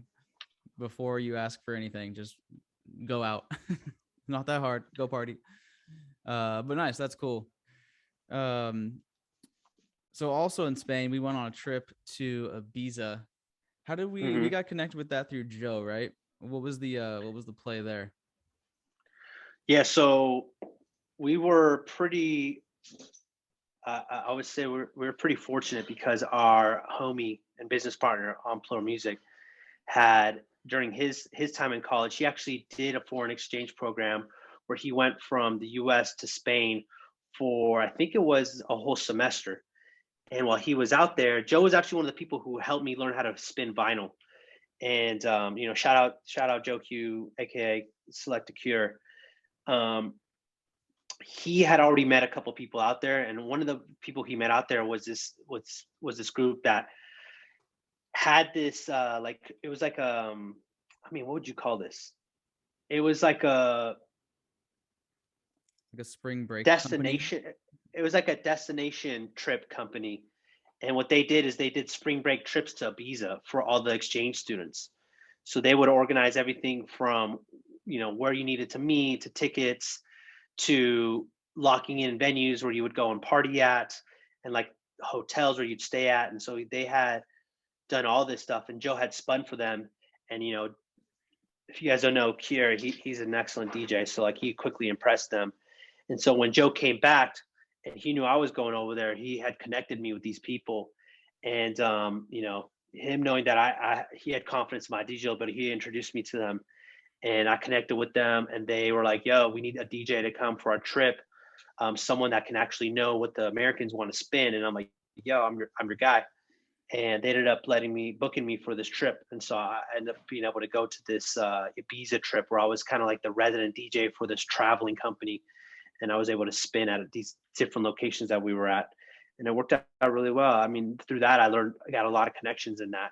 before you ask for anything. Just go out. Not that hard. Go party. But nice. That's cool. So also in Spain, we went on a trip to Ibiza. How did we got connected with that through Joe, right? What was the play there? Yeah, so we were pretty I would say we're pretty fortunate because our homie and business partner on Plur Music had during his time in college, he actually did a foreign exchange program where he went from the U.S. to Spain for I think it was a whole semester. And while he was out there, Joe was actually one of the people who helped me learn how to spin vinyl. And shout out Joe Q, aka Selecta Cure. Um, he had already met a couple people out there, and one of the people he met out there was this group that had this like it was like I mean, what would you call this? It was like a spring break company. destination. It was like a destination trip company, and what they did is they did spring break trips to Ibiza for all the exchange students. So they would organize everything from where you needed to meet to tickets to locking in venues where you would go and party at and like hotels where you'd stay at. And so they had done all this stuff and Joe had spun for them. And if you guys don't know Kier, he's an excellent DJ. So like he quickly impressed them. And so when Joe came back and he knew I was going over there, he had connected me with these people. And him knowing that he had confidence in my DJ, but he introduced me to them and I connected with them and they were like, yo, we need a DJ to come for our trip. Someone that can actually know what the Americans want to spin. And I'm like, yo, I'm your guy. And they ended up booking me for this trip. And so I ended up being able to go to this Ibiza trip where I was kind of like the resident DJ for this traveling company. And I was able to spin at these different locations that we were at. And it worked out really well. I mean, through that, I got a lot of connections in that.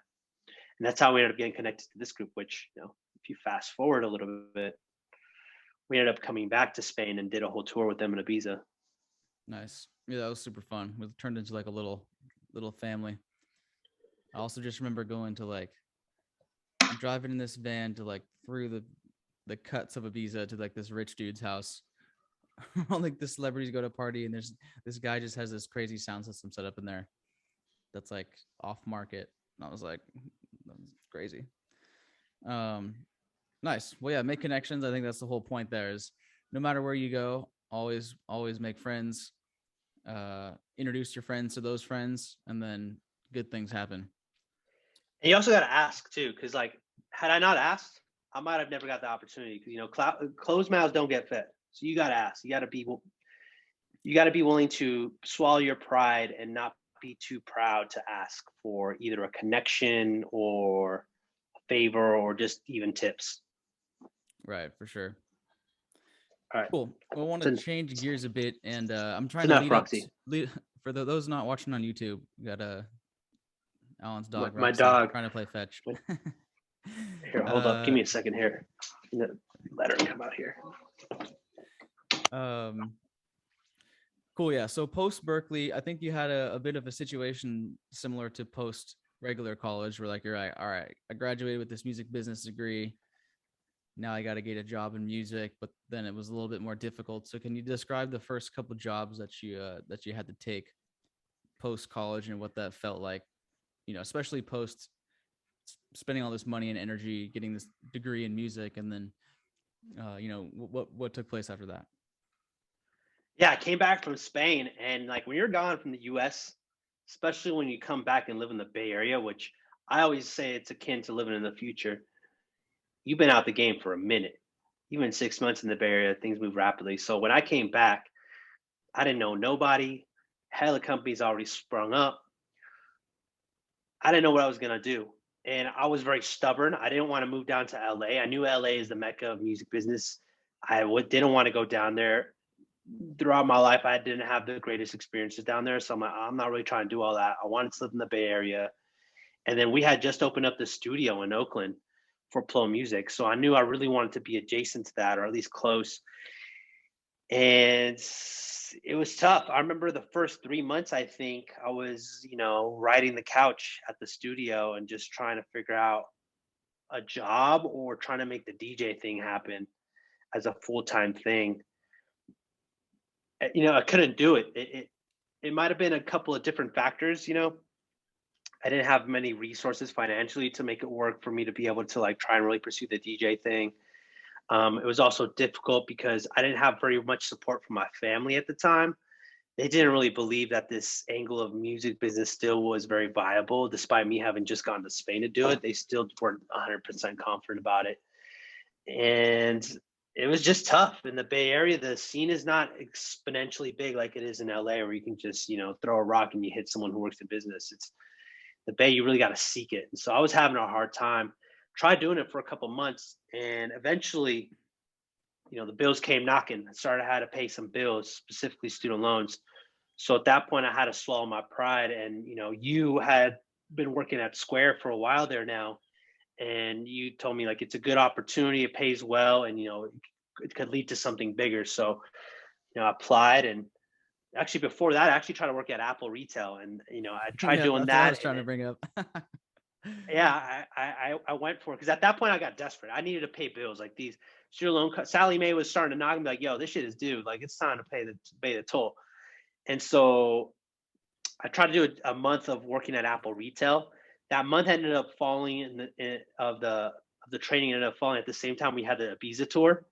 And that's how we ended up getting connected to this group, which, if you fast forward a little bit, we ended up coming back to Spain and did a whole tour with them in Ibiza. Nice. Yeah, that was super fun. We turned into like a little family. I also just remember going to like driving in this van to like through the cuts of Ibiza to like this rich dude's house. All like the celebrities go to party and there's this guy just has this crazy sound system set up in there that's like off market. And I was like, that's crazy. Nice. Well, yeah, make connections. I think that's the whole point there is no matter where you go, always make friends, introduce your friends to those friends, and then good things happen. And you also got to ask too, because like, had I not asked, I might have never got the opportunity. Because closed mouths don't get fed. So you got to ask. You got to be willing to swallow your pride and not be too proud to ask for either a connection or a favor or just even tips. Right, for sure. All right. Cool. Well, I want to change gears a bit, and I'm trying to lead for those not watching on YouTube. We got Alan's dog. My dog trying to play fetch. Here, hold up. Give me a second here. Let her come out here. Cool. Yeah. So post Berkeley, I think you had a bit of a situation similar to post regular college, where like you're like, all right, I graduated with this music business degree. Now I got to get a job in music, but then it was a little bit more difficult. So can you describe the first couple of jobs that you had to take post college and what that felt like? Especially post spending all this money and energy, getting this degree in music, and then, what took place after that? Yeah, I came back from Spain, and like when you're gone from the U.S., especially when you come back and live in the Bay Area, which I always say it's akin to living in the future. You've been out the game for a minute. Even 6 months in the Bay Area, things move rapidly. So when I came back, I didn't know nobody. Hella companies already sprung up. I didn't know what I was gonna do, and I was very stubborn. I didn't want to move down to LA. I knew LA is the mecca of music business. I didn't want to go down there. Throughout my life, I didn't have the greatest experiences down there, so I'm not really trying to do all that. I wanted to live in the Bay Area, and then we had just opened up the studio in Oakland for Plo Music, so I knew I really wanted to be adjacent to that, or at least close. And it was tough. I remember the first 3 months, I think I was, riding the couch at the studio and just trying to figure out a job or trying to make the DJ thing happen as a full-time thing. I couldn't do it. It might have been a couple of different factors. I didn't have many resources financially to make it work for me to be able to like try and really pursue the DJ thing. It was also difficult because I didn't have very much support from my family at the time. they didn't really believe that this angle of music business still was very viable, despite me having just gone to Spain to do it. They still weren't 100% confident about it. And it was just tough in the Bay Area. The scene is not exponentially big like it is in LA, where you can just, throw a rock and you hit someone who works in business. It's the Bay, you really got to seek it. And so I was having a hard time. Tried doing it for a couple months, and eventually, the bills came knocking. I had to pay some bills, specifically student loans. So at that point, I had to swallow my pride. And you had been working at Square for a while there now, and you told me like it's a good opportunity, it pays well, and it could lead to something bigger. So I applied, and actually before that, I actually tried to work at Apple retail, and I tried doing that's that. What I was trying to bring up. Yeah, I went for it because at that point I got desperate. I needed to pay bills. Like these student loan, Sally Mae was starting to knock me like, "Yo, this shit is due. Like it's time to pay the toll." And so I tried to do a month of working at Apple retail. That month ended up falling of the training ended up falling at the same time we had the Ibiza tour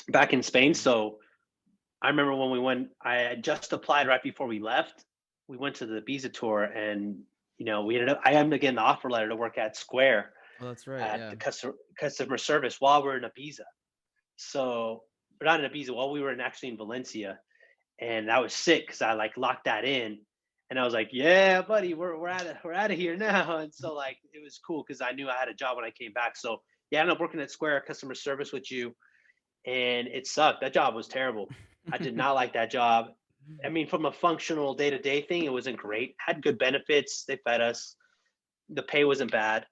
back in Spain. So I remember when we went, I had just applied right before we left. We went to the Ibiza tour, and I ended up getting the offer letter to work at Square. Oh, that's right. At Yeah. the customer service while we're in Ibiza. So we're not in Ibiza, while we were actually in Valencia. And that was sick because I like locked that in. And I was like, yeah, buddy, we're out of here now. And so like it was cool because I knew I had a job when I came back. So yeah, I ended up working at Square customer service with you. And it sucked. That job was terrible. I did not like that job. I mean, from a functional day-to-day thing, it wasn't great. Had good benefits. They fed us. The pay wasn't bad.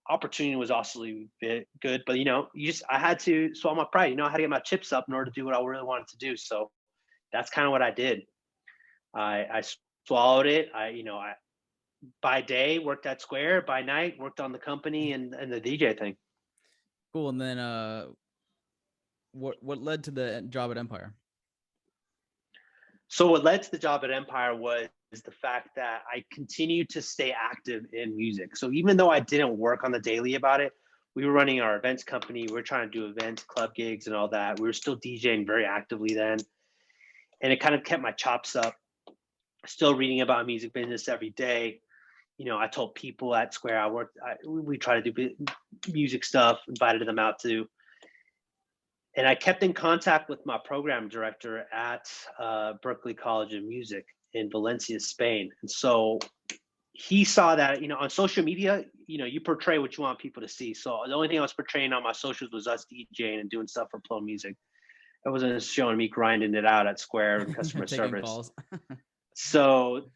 Opportunity was also good, but I had to swallow my pride. I had to get my chips up in order to do what I really wanted to do. So that's kind of what I did. I swallowed it. I by day worked at Square, by night worked on the company and the DJ thing. Cool. And then what led to the job at Empire? So what led to the job at Empire was the fact that I continued to stay active in music. So even though I didn't work on the daily about it, we were running our events company. We were trying to do events, club gigs, and all that. We were still DJing very actively then. And it kind of kept my chops up. Still reading about music business every day. I told people at Square we try to do music stuff, invited them out to. And I kept in contact with my program director at Berkeley College of Music in Valencia, Spain. And so he saw that, on social media, you portray what you want people to see. So the only thing I was portraying on my socials was us DJing and doing stuff for Flow Music. I wasn't showing me grinding it out at Square and customer service. Calls. So,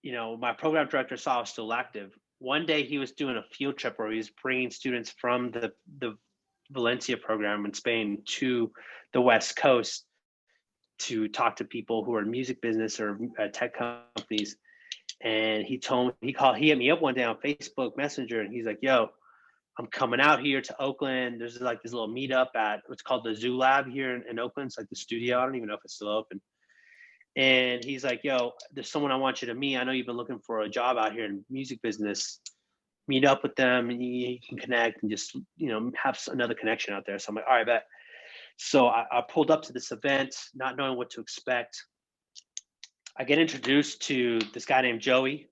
my program director saw I was still active. One day he was doing a field trip where he was bringing students from the Valencia program in Spain to the West Coast to talk to people who are in music business or tech companies. And he hit me up one day on Facebook Messenger, and he's like, "Yo, I'm coming out here to Oakland. There's like this little meetup at what's called the Zoo Lab here in Oakland. It's like the studio. I don't even know if it's still open." And he's like, "Yo, there's someone I want you to meet. I know you've been looking for a job out here in music business. Meet up with them, and you can connect and just, have another connection out there." So I'm like, "All right, bet." So I pulled up to this event, not knowing what to expect. I get introduced to this guy named Joey,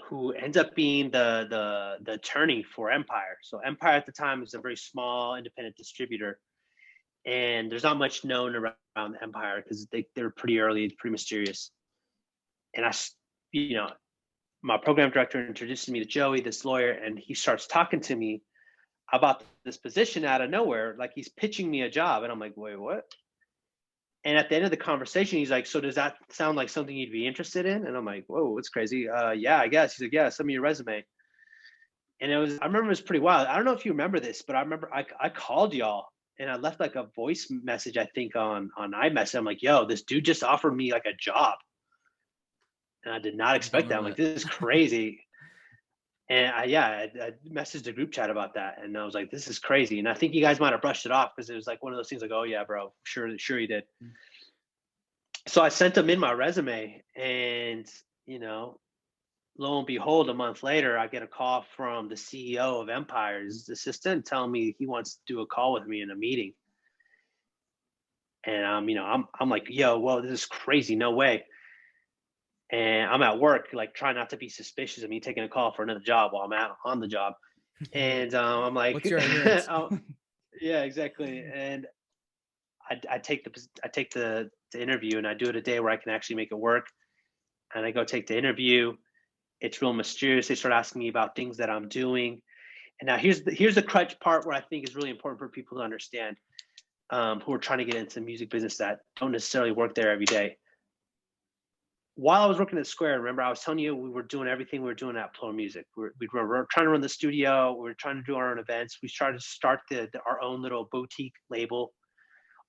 who ends up being the attorney for Empire. So Empire at the time was a very small independent distributor, and there's not much known around Empire because they're pretty early, pretty mysterious. And my program director introduces me to Joey, this lawyer, and he starts talking to me about this position out of nowhere. Like he's pitching me a job. And I'm like, "Wait, what?" And at the end of the conversation, he's like, "So does that sound like something you'd be interested in?" And I'm like, "Whoa, that's crazy. Yeah, I guess." He's like, "Yeah, send me your resume." And I remember it was pretty wild. I don't know if you remember this, but I remember I called y'all and I left like a voice message, I think on iMessage. I'm like, "Yo, this dude just offered me like a job." And I did not expect that. I'm like, "This is crazy." And I messaged the group chat about that, and I was like, "This is crazy." And I think you guys might have brushed it off because it was like one of those things like, "Oh yeah, bro, sure you did." So I sent them in my resume, and lo and behold, a month later, I get a call from the CEO of Empire's assistant telling me he wants to do a call with me in a meeting. And I'm like, yo, whoa, this is crazy, no way. And I'm at work, like trying not to be suspicious of me taking a call for another job while I'm out on the job. And I'm like, What's your adherence? yeah, exactly. And I take the interview, and I do it a day where I can actually make it work. And I go take the interview. It's real mysterious. They start asking me about things that I'm doing. And now here's the crutch part where I think is really important for people to understand, who are trying to get into the music business that don't necessarily work there every day. While I was working at Square, remember I was telling you we were doing everything we were doing at Plural Music. We were trying to run the studio. We were trying to do our own events. We started to start our own little boutique label.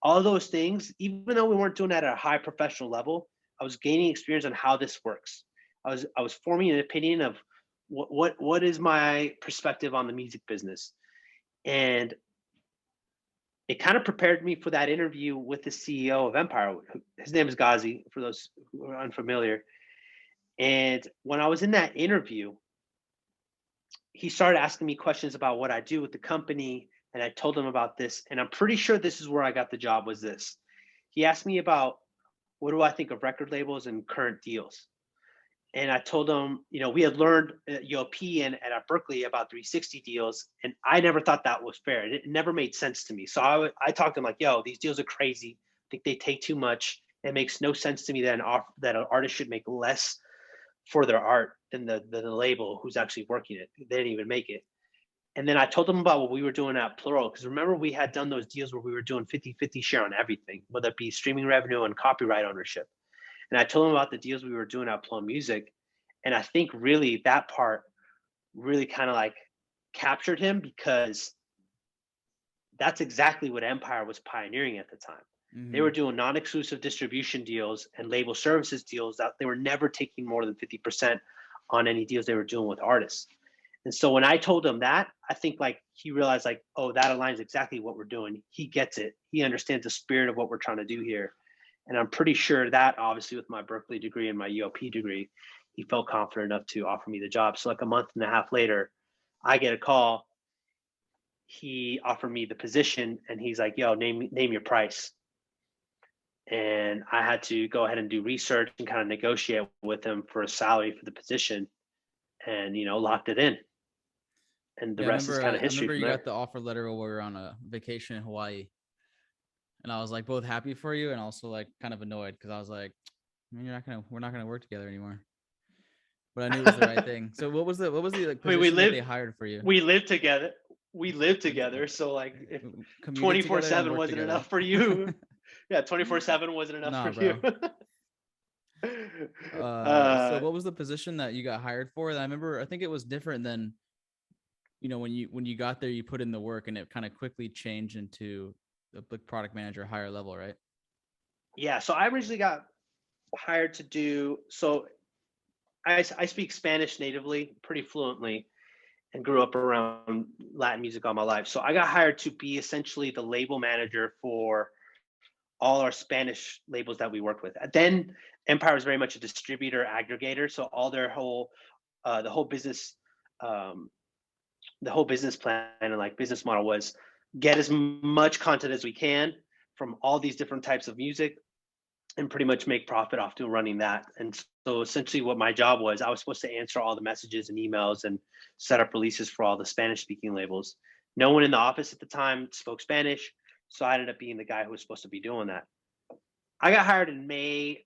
All of those things, even though we weren't doing that at a high professional level, I was gaining experience on how this works. I was forming an opinion of what is my perspective on the music business, and it kind of prepared me for that interview with the CEO of Empire. His name is Ghazi, for those who are unfamiliar. And when I was in that interview, he started asking me questions about what I do with the company, and I told him about this. And I'm pretty sure this is where I got the job, was this. He asked me about what do I think of record labels and current deals. And I told him, we had learned at UOP and at Berkeley about 360 deals, and I never thought that was fair. It never made sense to me. So I talked to him like, yo, these deals are crazy. I think they take too much. It makes no sense to me that an artist should make less for their art than the label who's actually working it. They didn't even make it. And then I told them about what we were doing at Plural, because remember we had done those deals where we were doing 50-50 share on everything, whether it be streaming revenue and copyright ownership. And I told him about the deals we were doing at Plum Music. And I think really that part really kind of like captured him, because that's exactly what Empire was pioneering at the time. Mm-hmm. They were doing non-exclusive distribution deals and label services deals that they were never taking more than 50% on any deals they were doing with artists. And so when I told him that, I think like he realized like, oh, that aligns exactly what we're doing. He gets it. He understands the spirit of what we're trying to do here. And I'm pretty sure that obviously with my Berkeley degree and my UOP degree, he felt confident enough to offer me the job. So like a month and a half later, I get a call. He offered me the position, and he's like, yo, name your price. And I had to go ahead and do research and kind of negotiate with him for a salary for the position, and, locked it in. And the rest is kind of history. I remember you got the offer letter while we were on a vacation in Hawaii. And I was like both happy for you and also like kind of annoyed, because I was like, we're not gonna work together anymore. But I knew it was the right thing. So what was the like position that they hired for you? We lived together. So like if 24/7 wasn't enough for you. Yeah, 24/7 wasn't enough for you. So what was the position that you got hired for? I think it was different than, when you got there, you put in the work and it kind of quickly changed into the product manager, higher level, right? Yeah. So I originally got hired to do, so I speak Spanish natively, pretty fluently, and grew up around Latin music all my life. So I got hired to be essentially the label manager for all our Spanish labels that we worked with. Then Empire was very much a distributor aggregator. So all their the whole business plan and like business model was get as much content as we can from all these different types of music and pretty much make profit off to running that. And so essentially what my job was, I was supposed to answer all the messages and emails and set up releases for all the Spanish speaking labels. No one in the office at the time spoke Spanish. So I ended up being the guy who was supposed to be doing that. I got hired in May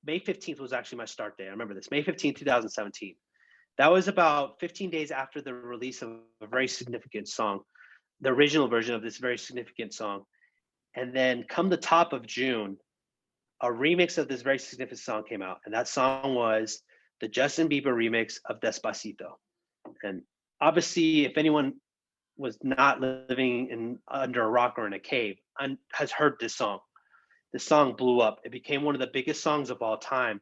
15th was actually my start day. I remember this, May 15th, 2017. That was about 15 days after the release of a very significant song, the original version of this very significant song. And then come the top of June, a remix of this very significant song came out. And that song was the Justin Bieber remix of Despacito. And obviously, if anyone was not living under a rock or in a cave and has heard this song blew up. It became one of the biggest songs of all time.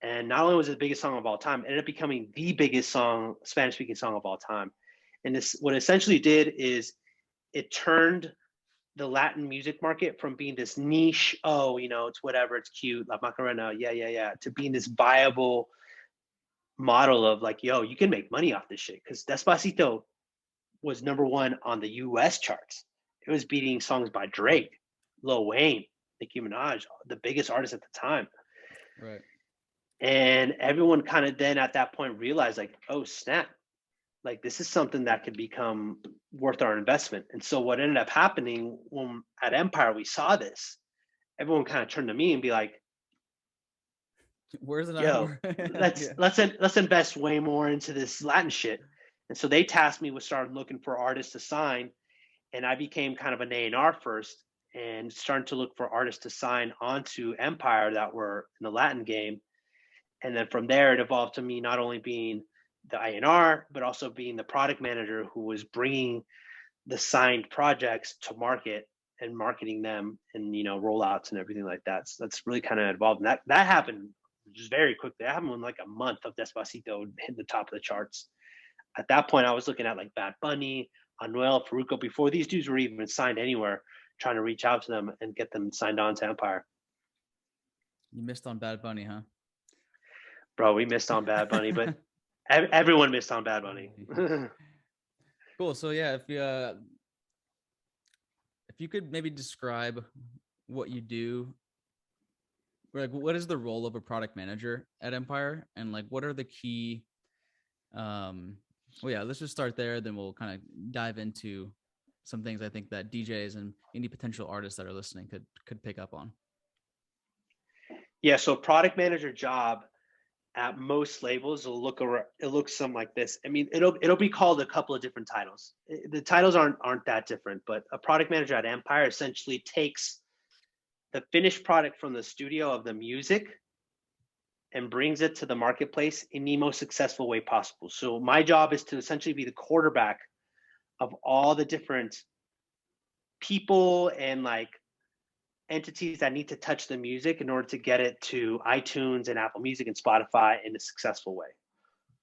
And not only was it the biggest song of all time, it ended up becoming the biggest Spanish speaking song of all time. And this, what it essentially did is it turned the Latin music market from being this niche, it's whatever, it's cute, La Macarena, yeah, to being this viable model of like, yo, you can make money off this shit. Because Despacito was #1 on the US charts. It was beating songs by Drake, Lil Wayne, Nicki Minaj, the biggest artist at the time. Right. And everyone kind of then at that point realized like, oh snap, like this is something that could become worth our investment. And so what ended up happening when at Empire we saw this, everyone kind of turned to me and be like, Where's the yo, yeah. let's invest way more into this Latin shit. And so they tasked me with starting looking for artists to sign, and I became kind of an A&R first, and starting to look for artists to sign onto Empire that were in the Latin game. And then from there, it evolved to me not only being the A&R, but also being the product manager who was bringing the signed projects to market and marketing them, and rollouts and everything like that. So that's really kind of evolved. And that happened just very quickly. That happened in like a month of Despacito hitting the top of the charts. At that point, I was looking at like Bad Bunny, Anuel, Faruko, before these dudes were even signed anywhere, trying to reach out to them and get them signed on to Empire. You missed on Bad Bunny, huh? Bro, we missed on Bad Bunny, but everyone missed on Bad Bunny. Cool. So yeah, if you could maybe describe what you do, like what is the role of a product manager at Empire, and like what are the key well, yeah, let's just start there, then we'll kind of dive into some things I think that DJs and any potential artists that are listening could pick up on. Yeah, so product manager job at most labels will it looks something like this. I mean, it'll be called a couple of different titles. The titles aren't that different, but a product manager at Empire essentially takes the finished product from the studio of the music and brings it to the marketplace in the most successful way possible. So my job is to essentially be the quarterback of all the different people and like entities that need to touch the music in order to get it to iTunes and Apple Music and Spotify in a successful way.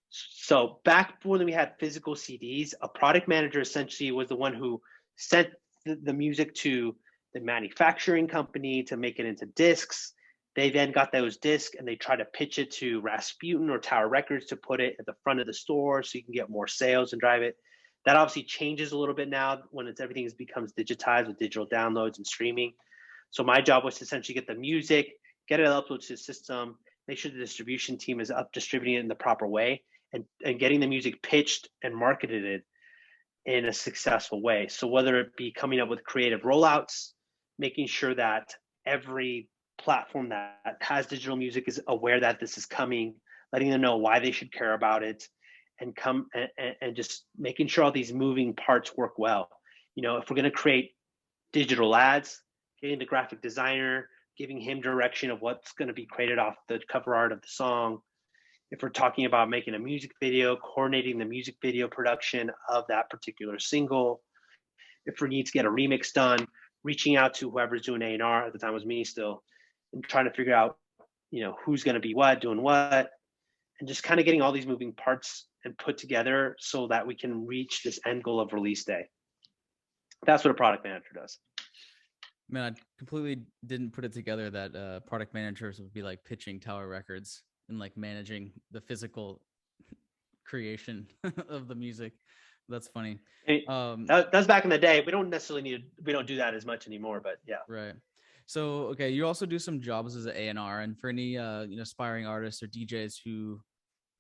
So back when we had physical CDs, a product manager essentially was the one who sent the music to the manufacturing company to make it into discs. They then got those discs and they try to pitch it to Rasputin or Tower Records to put it at the front of the store so you can get more sales and drive it. That obviously changes a little bit now when everything becomes digitized with digital downloads and streaming. So my job was to essentially get the music, get it uploaded to the system, make sure the distribution team is up distributing it in the proper way, and getting the music pitched and marketed it in a successful way. So whether it be coming up with creative rollouts, making sure that every platform that has digital music is aware that this is coming, letting them know why they should care about it, and just making sure all these moving parts work well. If we're going to create digital ads, getting the graphic designer, giving him direction of what's going to be created off the cover art of the song. If we're talking about making a music video, coordinating the music video production of that particular single. If we need to get a remix done, reaching out to whoever's doing A&R, at the time it was me still, and trying to figure out, who's going to be what, doing what, and just kind of getting all these moving parts and put together so that we can reach this end goal of release day. That's what a product manager does. Man, I completely didn't put it together that product managers would be like pitching Tower Records and like managing the physical creation of the music. That's funny. That's back in the day. We don't do that as much anymore, but yeah. Right. So, okay, you also do some jobs as an A&R, and for any aspiring artists or DJs who,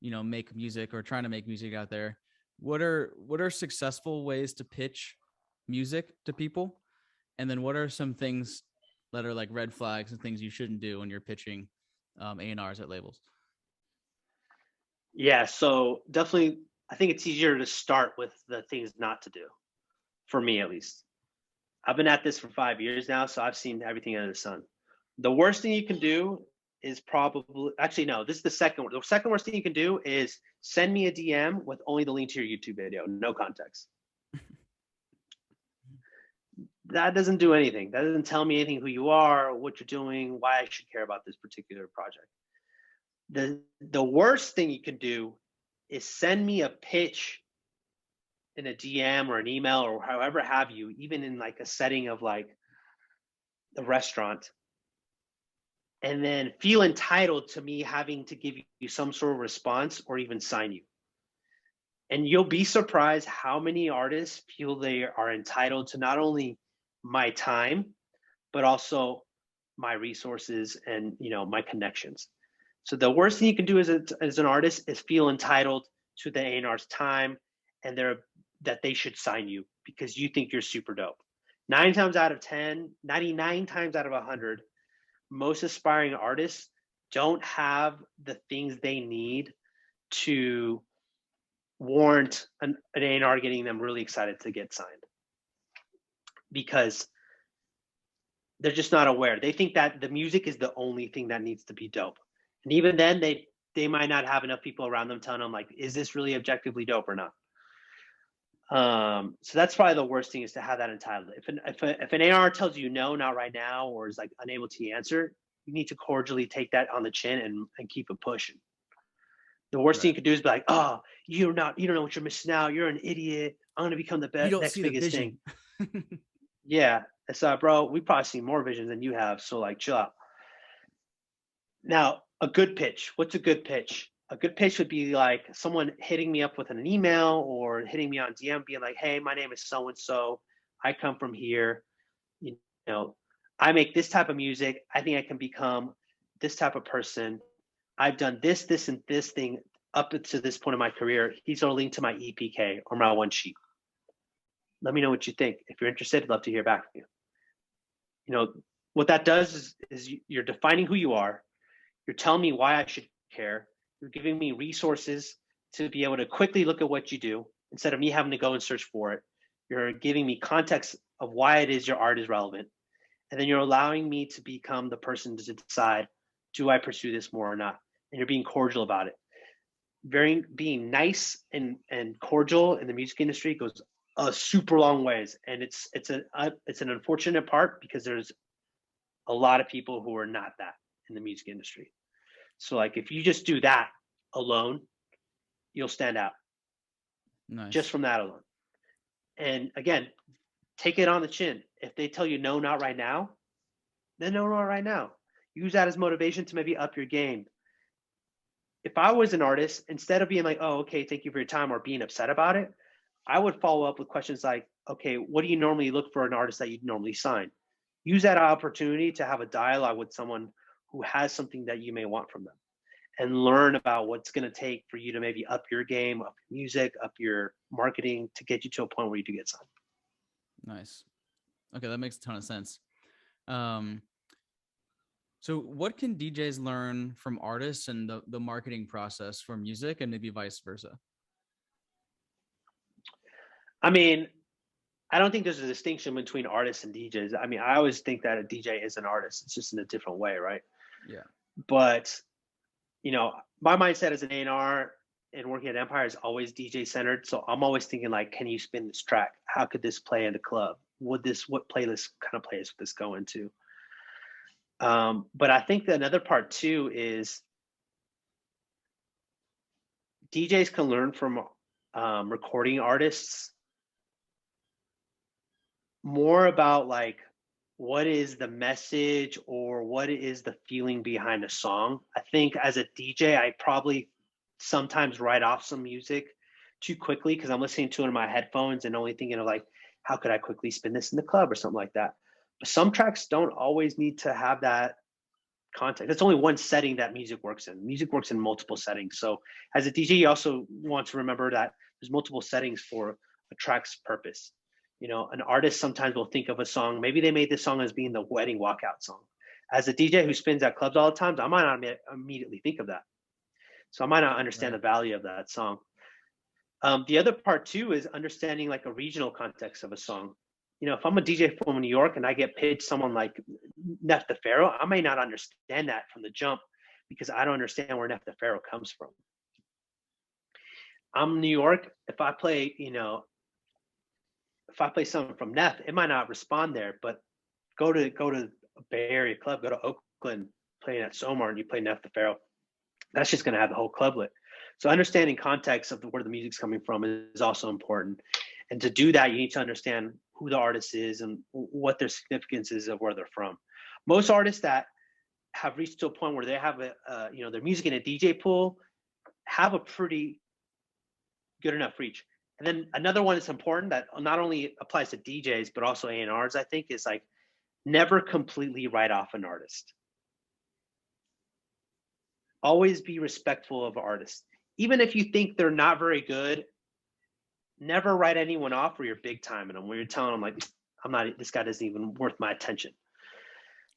make music or trying to make music out there, what are successful ways to pitch music to people? And then what are some things that are like red flags and things you shouldn't do when you're pitching A&Rs at labels? Yeah, so definitely, I think it's easier to start with the things not to do, for me at least. I've been at this for 5 years now, so I've seen everything under the sun. The worst thing you can do is this is the second one. The second worst thing you can do is send me a DM with only the link to your YouTube video, no context. That doesn't do anything. That doesn't tell me anything who you are, what you're doing, why I should care about this particular project. The worst thing you can do is send me a pitch in a DM or an email or however have you, even in like a setting of like the restaurant, and then feel entitled to me having to give you some sort of response or even sign you. And you'll be surprised how many artists feel they are entitled to not only my time, but also my resources and, my connections. So the worst thing you can do as an artist is feel entitled to the A&R's time and that they should sign you because you think you're super dope. 9 times out of 10, 99 times out of 100, most aspiring artists don't have the things they need to warrant an A&R getting them really excited to get signed, because they're just not aware. They think that the music is the only thing that needs to be dope. And even then they might not have enough people around them telling them, like, is this really objectively dope or not? So that's probably the worst thing, is to have that entitlement. If an AR tells you no, not right now, or is like unable to answer, you need to cordially take that on the chin and keep it pushing. The worst thing you could do is be like, oh, you don't know what you're missing out. You're an idiot. I'm going to become the best, next biggest thing. Yeah. So, bro, we probably seen more visions than you have. So, like, chill out. Now, a good pitch. What's a good pitch? A good pitch would be like someone hitting me up with an email or hitting me on DM, being like, hey, my name is so-and-so. I come from here. I make this type of music. I think I can become this type of person. I've done this, and this thing up to this point in my career. These are linked to my EPK or my one sheet. Let me know what you think. If you're interested, I'd love to hear back from you. What that does is you're defining who you are. You're telling me why I should care. You're giving me resources to be able to quickly look at what you do instead of me having to go and search for it. You're giving me context of why it is your art is relevant. And then you're allowing me to become the person to decide, do I pursue this more or not? And you're being cordial about it. Being nice and cordial in the music industry goes a super long ways. And it's an unfortunate part, because there's a lot of people who are not that in the music industry. So, like, if you just do that alone, you'll stand out. Nice. Just from that alone. And again, take it on the chin. If they tell you no, not right now, then no, not right now. Use that as motivation to maybe up your game. If I was an artist, instead of being like, oh, okay, thank you for your time, or being upset about it, I would follow up with questions like, okay, what do you normally look for an artist that you'd normally sign? Use that opportunity to have a dialogue with someone who has something that you may want from them, and learn about what's going to take for you to maybe up your game, up your music, up your marketing, to get you to a point where you do get signed. Nice. Okay, that makes a ton of sense. So what can DJs learn from artists and the marketing process for music, and maybe vice versa? I mean, I don't think there's a distinction between artists and DJs. I mean, I always think that a DJ is an artist. It's just in a different way, right? Yeah. But, my mindset as an A&R and working at EMPIRE is always DJ centered. So I'm always thinking, like, can you spin this track? How could this play in the club? What playlist kind of plays would this go into? But I think that another part too is DJs can learn from recording artists more about, like, what is the message or what is the feeling behind a song. I think as a DJ, I probably sometimes write off some music too quickly because I'm listening to it in my headphones and only thinking of, like, how could I quickly spin this in the club or something like that. But some tracks don't always need to have that context. It's only one setting that music works in. Music works in multiple settings. So as a DJ, you also want to remember that there's multiple settings for a track's purpose. An artist sometimes will think of a song, maybe they made this song as being the wedding walkout song. As a DJ who spins at clubs all the time, I might not immediately think of that. So I might not understand the value of that song. The other part too is understanding, like, a regional context of a song. If I'm a DJ from New York and I get pitched someone like Nef the Pharaoh, I may not understand that from the jump because I don't understand where Nef the Pharaoh comes from. I'm New York. If I play something from Nef, it might not respond there. But go to a Bay Area club, go to Oakland, playing at Somar, and you play Nef the Pharaoh. That's just going to have the whole club lit. So understanding context of where the music's coming from is also important. And to do that, you need to understand who the artist is and what their significance is of where they're from. Most artists that have reached to a point where they have their music in a DJ pool have a pretty good enough reach. And then another one that's important that not only applies to DJs but also A&Rs, I think, is, like, never completely write off an artist. Always be respectful of artists. Even if you think they're not very good, never write anyone off where you're big time in them, where you're telling them like, I'm not, this guy isn't even worth my attention.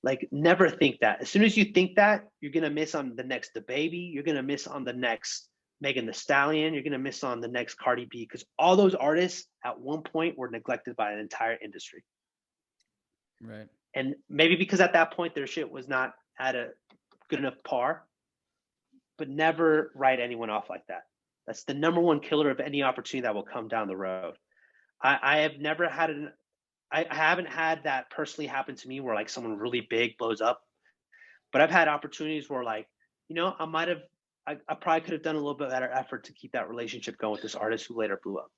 Like, never think that. As soon as you think that, you're gonna miss on the next DaBaby, you're gonna miss on the next Megan Thee Stallion, you're gonna miss on the next Cardi B, because all those artists at one point were neglected by an entire industry. Right. And maybe because at that point their shit was not at a good enough par, but never write anyone off like that. That's the number one killer of any opportunity that will come down the road. I have never had I haven't had that personally happen to me where like someone really big blows up, but I've had opportunities where like, I probably could have done a little bit better effort to keep that relationship going with this artist who later blew up.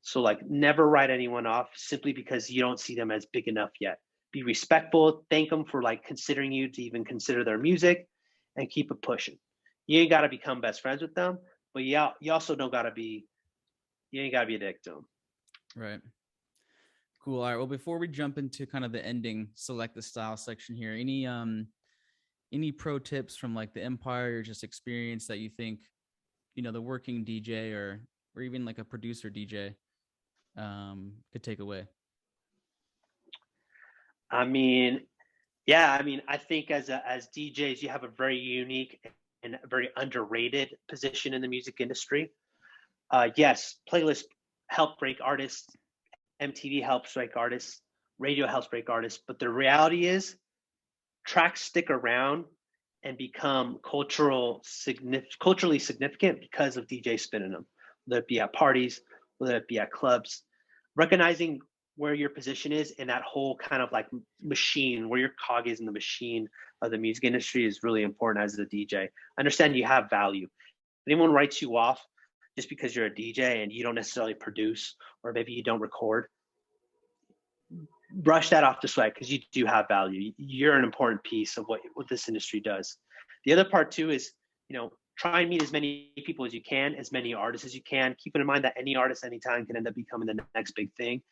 So like, never write anyone off simply because you don't see them as big enough yet. Be respectful, thank them for like considering you to even consider their music, and keep it pushing. You ain't got to become best friends with them, but yeah, you also don't got to be, you ain't got to be a dick to them. Right. Cool. All right. Well, before we jump into kind of the ending Selecta Style section here, any pro tips from like the EMPIRE or just experience that you think, the working DJ or even like a producer DJ could take away? I think as DJs, you have a very unique and very underrated position in the music industry. Yes, playlists help break artists. MTV helps break artists. Radio helps break artists. But the reality is, tracks stick around and become culturally significant because of DJ spinning them, whether it be at parties, whether it be at clubs. Recognizing where your position is in that whole kind of like machine, where your cog is in the machine of the music industry, is really important as a DJ. Understand you have value. If anyone writes you off just because you're a DJ and you don't necessarily produce, or maybe you don't record, brush that off the side, because you do have value. You're an important piece of what this industry does. The other part too is, try and meet as many people as you can, as many artists as you can. Keep in mind that any artist anytime can end up becoming the next big thing.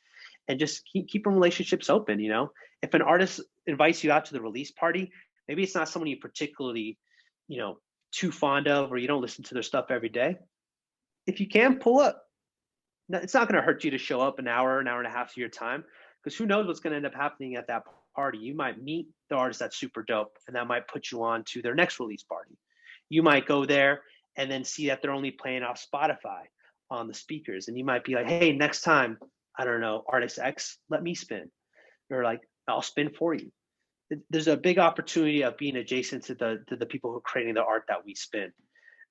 And just keep relationships open. If an artist invites you out to the release party, maybe it's not someone you particularly, too fond of, or you don't listen to their stuff every day. If you can, pull up. It's not going to hurt you to show up an hour and a half of your time, because who knows what's going to end up happening at that party. You might meet the artist that's super dope, and that might put you on to their next release party. You might go there and then see that they're only playing off Spotify on the speakers, and you might be like, hey, next time, I don't know, artist X, let me spin, or like, I'll spin for you. There's a big opportunity of being adjacent to the people who are creating the art that we spin.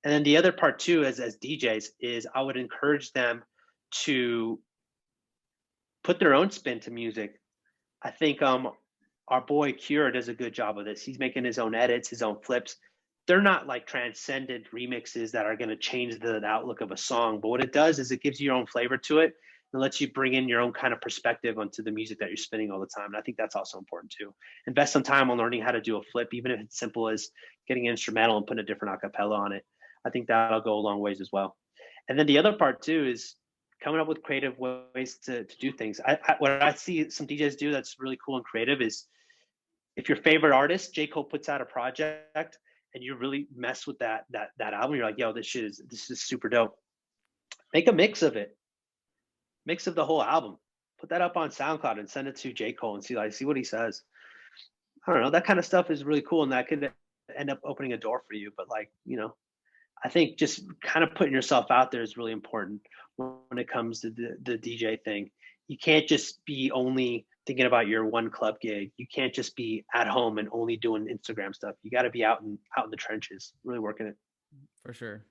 And then the other part too, as DJs, is I would encourage them to put their own spin to music. I think our boy Cure does a good job of this. He's making his own edits, his own flips. They're not like transcendent remixes that are going to change the outlook of a song, but what it does is it gives you your own flavor to it and lets you bring in your own kind of perspective onto the music that you're spinning all the time. And I think that's also important too. Invest some time on learning how to do a flip, even if it's simple as getting an instrumental and putting a different acapella on it. I think that'll go a long ways as well. And then the other part too is coming up with creative ways to do things. What I see some DJs do that's really cool and creative is, if your favorite artist, J. Cole, puts out a project and you really mess with that album, you're like, yo, this is super dope. Make a mix of it. Mix of the whole album. Put that up on SoundCloud and send it to J. Cole and see what he says. I don't know. That kind of stuff is really cool, and that could end up opening a door for you. But I think just kind of putting yourself out there is really important when it comes to the DJ thing. You can't just be only thinking about your one club gig. You can't just be at home and only doing Instagram stuff. You got to be out in the trenches, really working it. For sure.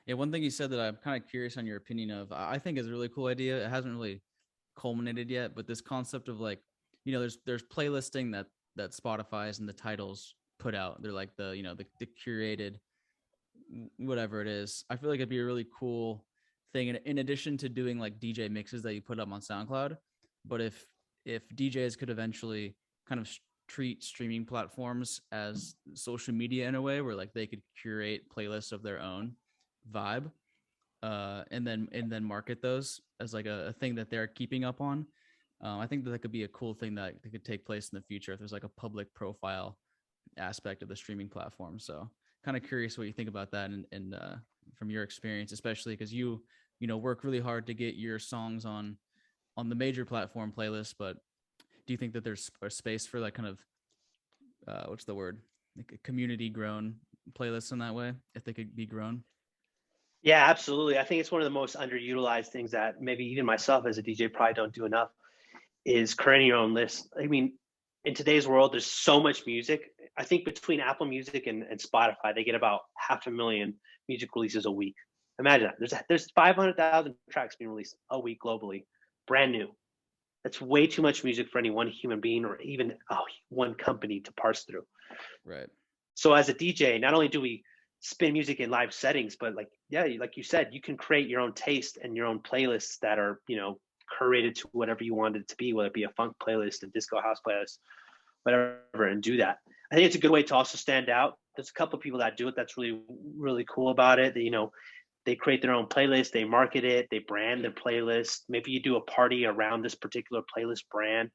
Yeah, one thing you said that I'm kind of curious on your opinion of, I think is a really cool idea. It hasn't really culminated yet, but this concept of like, there's playlisting that Spotify's and the titles put out. They're like the curated whatever it is. I feel like it'd be a really cool thing in addition to doing like DJ mixes that you put up on SoundCloud. But if DJs could eventually kind of treat streaming platforms as social media in a way where like they could curate playlists of their own vibe, and then market those as like a thing that they're keeping up on, I think that could be a cool thing that could take place in the future if there's like a public profile aspect of the streaming platform. So kind of curious what you think about that, and from your experience, especially because you work really hard to get your songs on the major platform playlist. But do you think that there's a space for like kind of what's the word, like a community grown playlists in that way, if they could be grown? Yeah, absolutely. I think it's one of the most underutilized things that maybe even myself as a DJ probably don't do enough is creating your own list. I mean, in today's world, there's so much music. I think between Apple Music and Spotify, they get about 500,000 music releases a week. Imagine that. There's 500,000 tracks being released a week globally, brand new. That's way too much music for any one human being or even one company to parse through. Right. So as a DJ, not only do we spin music in live settings, but like you said, you can create your own taste and your own playlists that are, curated to whatever you want it to be, whether it be a funk playlist, a disco house playlist, whatever, and do that. I think it's a good way to also stand out. There's a couple of people that do it. That's really, really cool about it. They create their own playlist, they market it, they brand their playlist. Maybe you do a party around this particular playlist brand.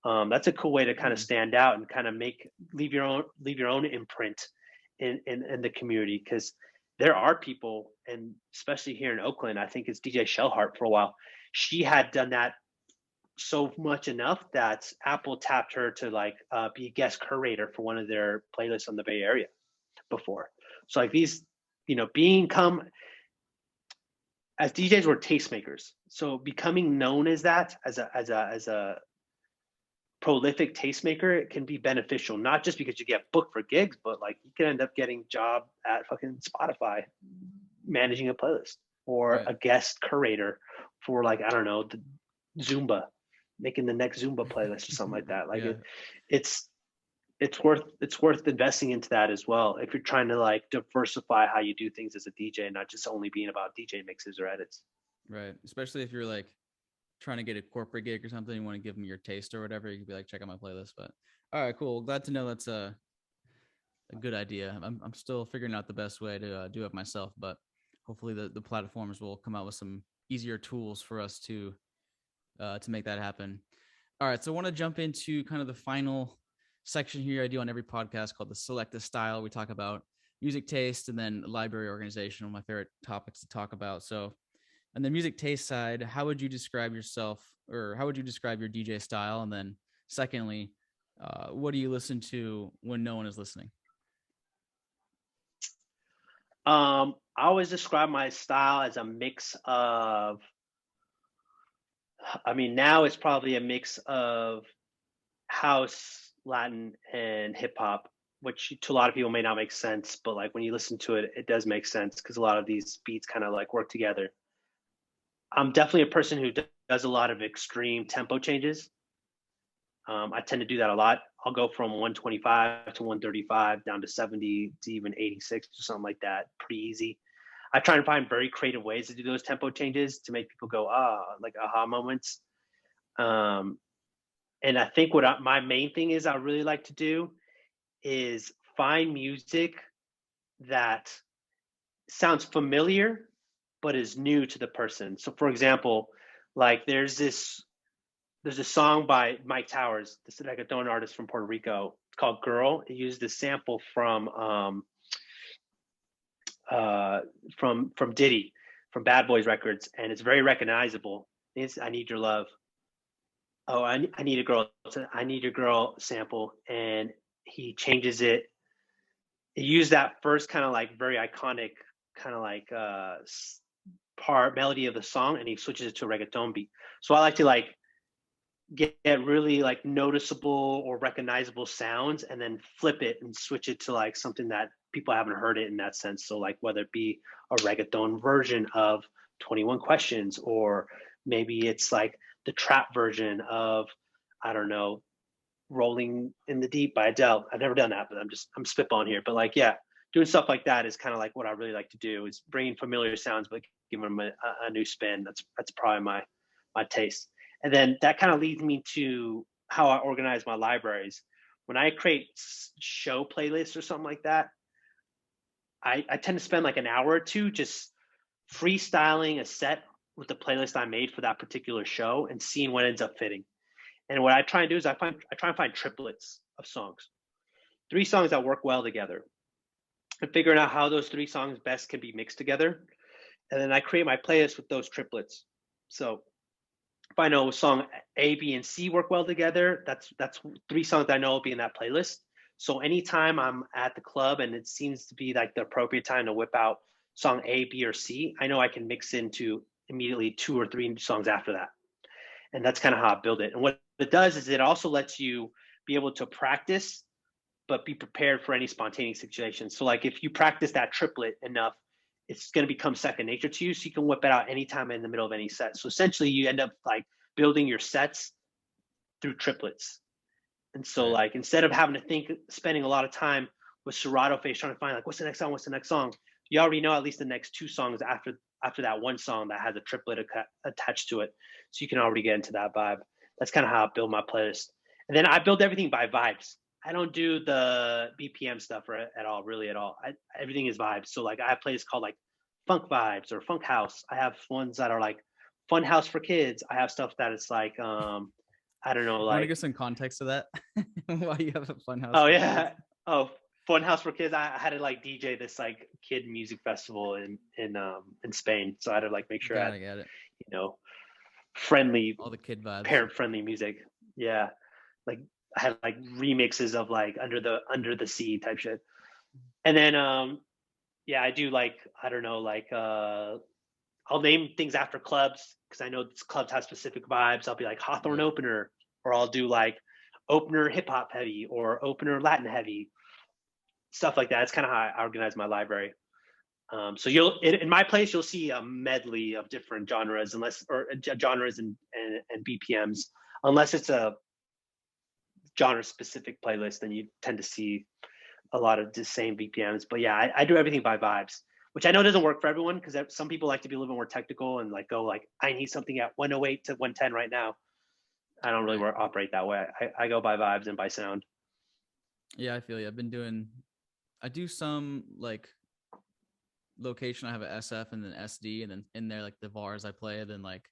That's a cool way to kind of stand out and kind of leave your own imprint in the community, because there are people, and especially here in Oakland, I think it's DJ Shellheart for a while. She had done that so much enough that Apple tapped her to be a guest curator for one of their playlists on the Bay Area before. So like these, become as DJs, we're tastemakers. So becoming known as that, as a prolific tastemaker, it can be beneficial, not just because you get booked for gigs, but like you can end up getting job at fucking Spotify managing a playlist, or Right. a guest curator for I don't know, the Zumba, making the next Zumba playlist or something like that. Yeah. It's worth investing into that as well if you're trying to diversify how you do things as a DJ, not just only being about DJ mixes or edits. Right. Especially if you're like trying to get a corporate gig or something, you want to give them your taste or whatever, you could be like, check out my playlist. But all right, cool. Glad to know that's a good idea. I'm still figuring out the best way to do it myself, but hopefully the platforms will come out with some easier tools for us to make that happen. All right, so I want to jump into kind of the final section here I do on every podcast called the Selecta Style. We talk about music taste and then library organization, one of my favorite topics to talk about. So on the music taste side, how would you describe yourself, or how would you describe your DJ style? And then secondly, what do you listen to when no one is listening? I always describe my style as a mix of, now it's probably a mix of house, Latin, and hip hop, which to a lot of people may not make sense, but when you listen to it, it does make sense because a lot of these beats kind of work together. I'm definitely a person who does a lot of extreme tempo changes. I tend to do that a lot. I'll go from 125 to 135 down to 70 to even 86 or something like that. Pretty easy. I try and find very creative ways to do those tempo changes to make people go, like aha moments. And I think my main thing is I really like to do is find music that sounds familiar, but is new to the person. So for example, there's a song by Mike Towers, this reggaeton artist from Puerto Rico. It's called Girl. It used a sample from Diddy, from Bad Boys Records, and it's very recognizable. It's I Need Your Love. Oh, I Need a Girl. I Need Your Girl sample, and he changes it. He used that first kind of very iconic kind of part melody of the song, and he switches it to a reggaeton beat. So I like to get really noticeable or recognizable sounds, and then flip it and switch it to something that people haven't heard it in that sense. So whether it be a reggaeton version of 21 Questions, or maybe it's the trap version of, I don't know, Rolling in the Deep by Adele. I've never done that, but I'm spitballing here. But doing stuff like that is kind of what I really like to do, is bringing familiar sounds but giving them a new spin. That's probably my taste. And then that kind of leads me to how I organize my libraries. When I create show playlists or something like that, I tend to spend an hour or two just freestyling a set with the playlist I made for that particular show and seeing what ends up fitting. And what I try and do is I try and find triplets of songs, 3 songs that work well together, and figuring out how those 3 songs best can be mixed together. And then I create my playlist with those triplets. So if I know song A, B, and C work well together, that's 3 songs that I know will be in that playlist. So anytime I'm at the club and it seems to be like the appropriate time to whip out song A, B, or C, I know I can mix into immediately 2 or 3 songs after that. And that's kind of how I build it. And what it does is it also lets you be able to practice, but be prepared for any spontaneous situations. So like if you practice that triplet enough, it's going to become second nature to you. So you can whip it out anytime in the middle of any set. So essentially you end up like building your sets through triplets. And so like, instead of having to spending a lot of time with Serato face trying to find like, what's the next song? You already know at least the next 2 songs after that one song that has a triplet attached to it. So you can already get into that vibe. That's kind of how I build my playlist. And then I build everything by vibes. I don't do the BPM stuff at all, really at all. Everything is vibes. So like I have playlists called like funk vibes or funk house. I have ones that are like fun house for kids. I have stuff that it's like, I don't know, like. Want to give some context to that? Why you have a fun house? Oh yeah. Kids? Oh, fun house for kids. I had to like DJ this like kid music festival in Spain. So I had to like make sure I get it. Friendly, all the kid vibes, parent friendly music. Yeah. Like I had like remixes of like under the sea type shit. And then I do like, I don't know, like I'll name things after clubs because I know clubs have specific vibes. I'll be like Hawthorne opener, or I'll do like opener hip hop heavy or opener Latin heavy, stuff like that. That's kind of how I organize my library. So in my place, you'll see a medley of different genres, genres and BPMs, unless it's a genre specific playlist, then you tend to see a lot of the same BPMs. But yeah, I do everything by vibes, which I know doesn't work for everyone because some people like to be a little bit more technical and like go like, I need something at 108 to 110 right now. I don't really operate that way. I go by vibes and by sound. Yeah, I feel you. I do some like location. I have an SF and then SD, and then in there like the VARs I play, then like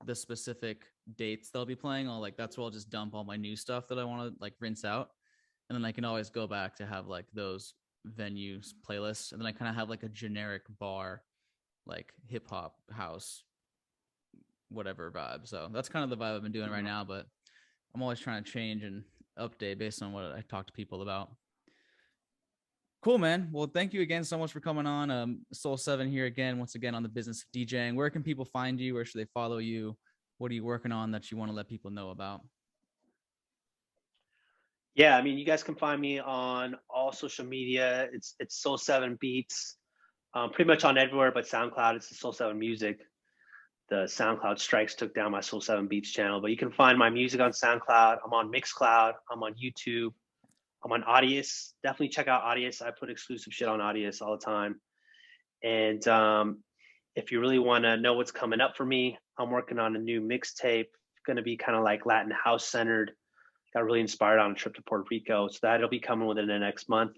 the specific dates they'll be playing. That's where I'll just dump all my new stuff that I want to like rinse out, and then I can always go back to have like those venues playlists, and then I kind of have like a generic bar, like hip hop, house, whatever vibe. So that's kind of the vibe I've been doing right now, but I'm always trying to change and update based on what I talk to people about. Cool, man. Well, thank you again so much for coming on. Soul7 here again, once again on the business of DJing. Where can people find you? Where should they follow you? What are you working on that you want to let people know about? Yeah, I mean, you guys can find me on all social media. It's Soul7 Beats, pretty much on everywhere but SoundCloud. It's the Soul7 Music. The SoundCloud strikes took down my Soul7 Beats channel, but you can find my music on SoundCloud. I'm on Mixcloud. I'm on YouTube. I'm on Audius. Definitely check out Audius. I put exclusive shit on Audius all the time. And if you really want to know what's coming up for me, I'm working on a new mixtape. Going to be kind of like Latin house centered. Got really inspired on a trip to Puerto Rico. So that'll be coming within the next month.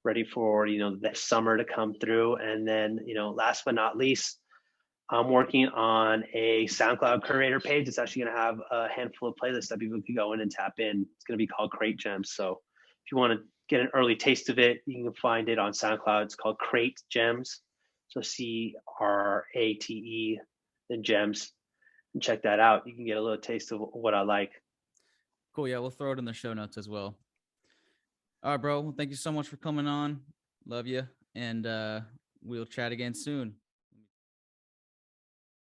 Ready for, the summer to come through. And then, last but not least, I'm working on a SoundCloud curator page. It's actually going to have a handful of playlists that people can go in and tap in. It's going to be called Crate Gems. So if you want to get an early taste of it, you can find it on SoundCloud. It's called Crate Gems. So CRATE, then Gems, and check that out. You can get a little taste of what I like. Cool. Yeah, we'll throw it in the show notes as well. All right, bro. Well, thank you so much for coming on. Love you. And we'll chat again soon.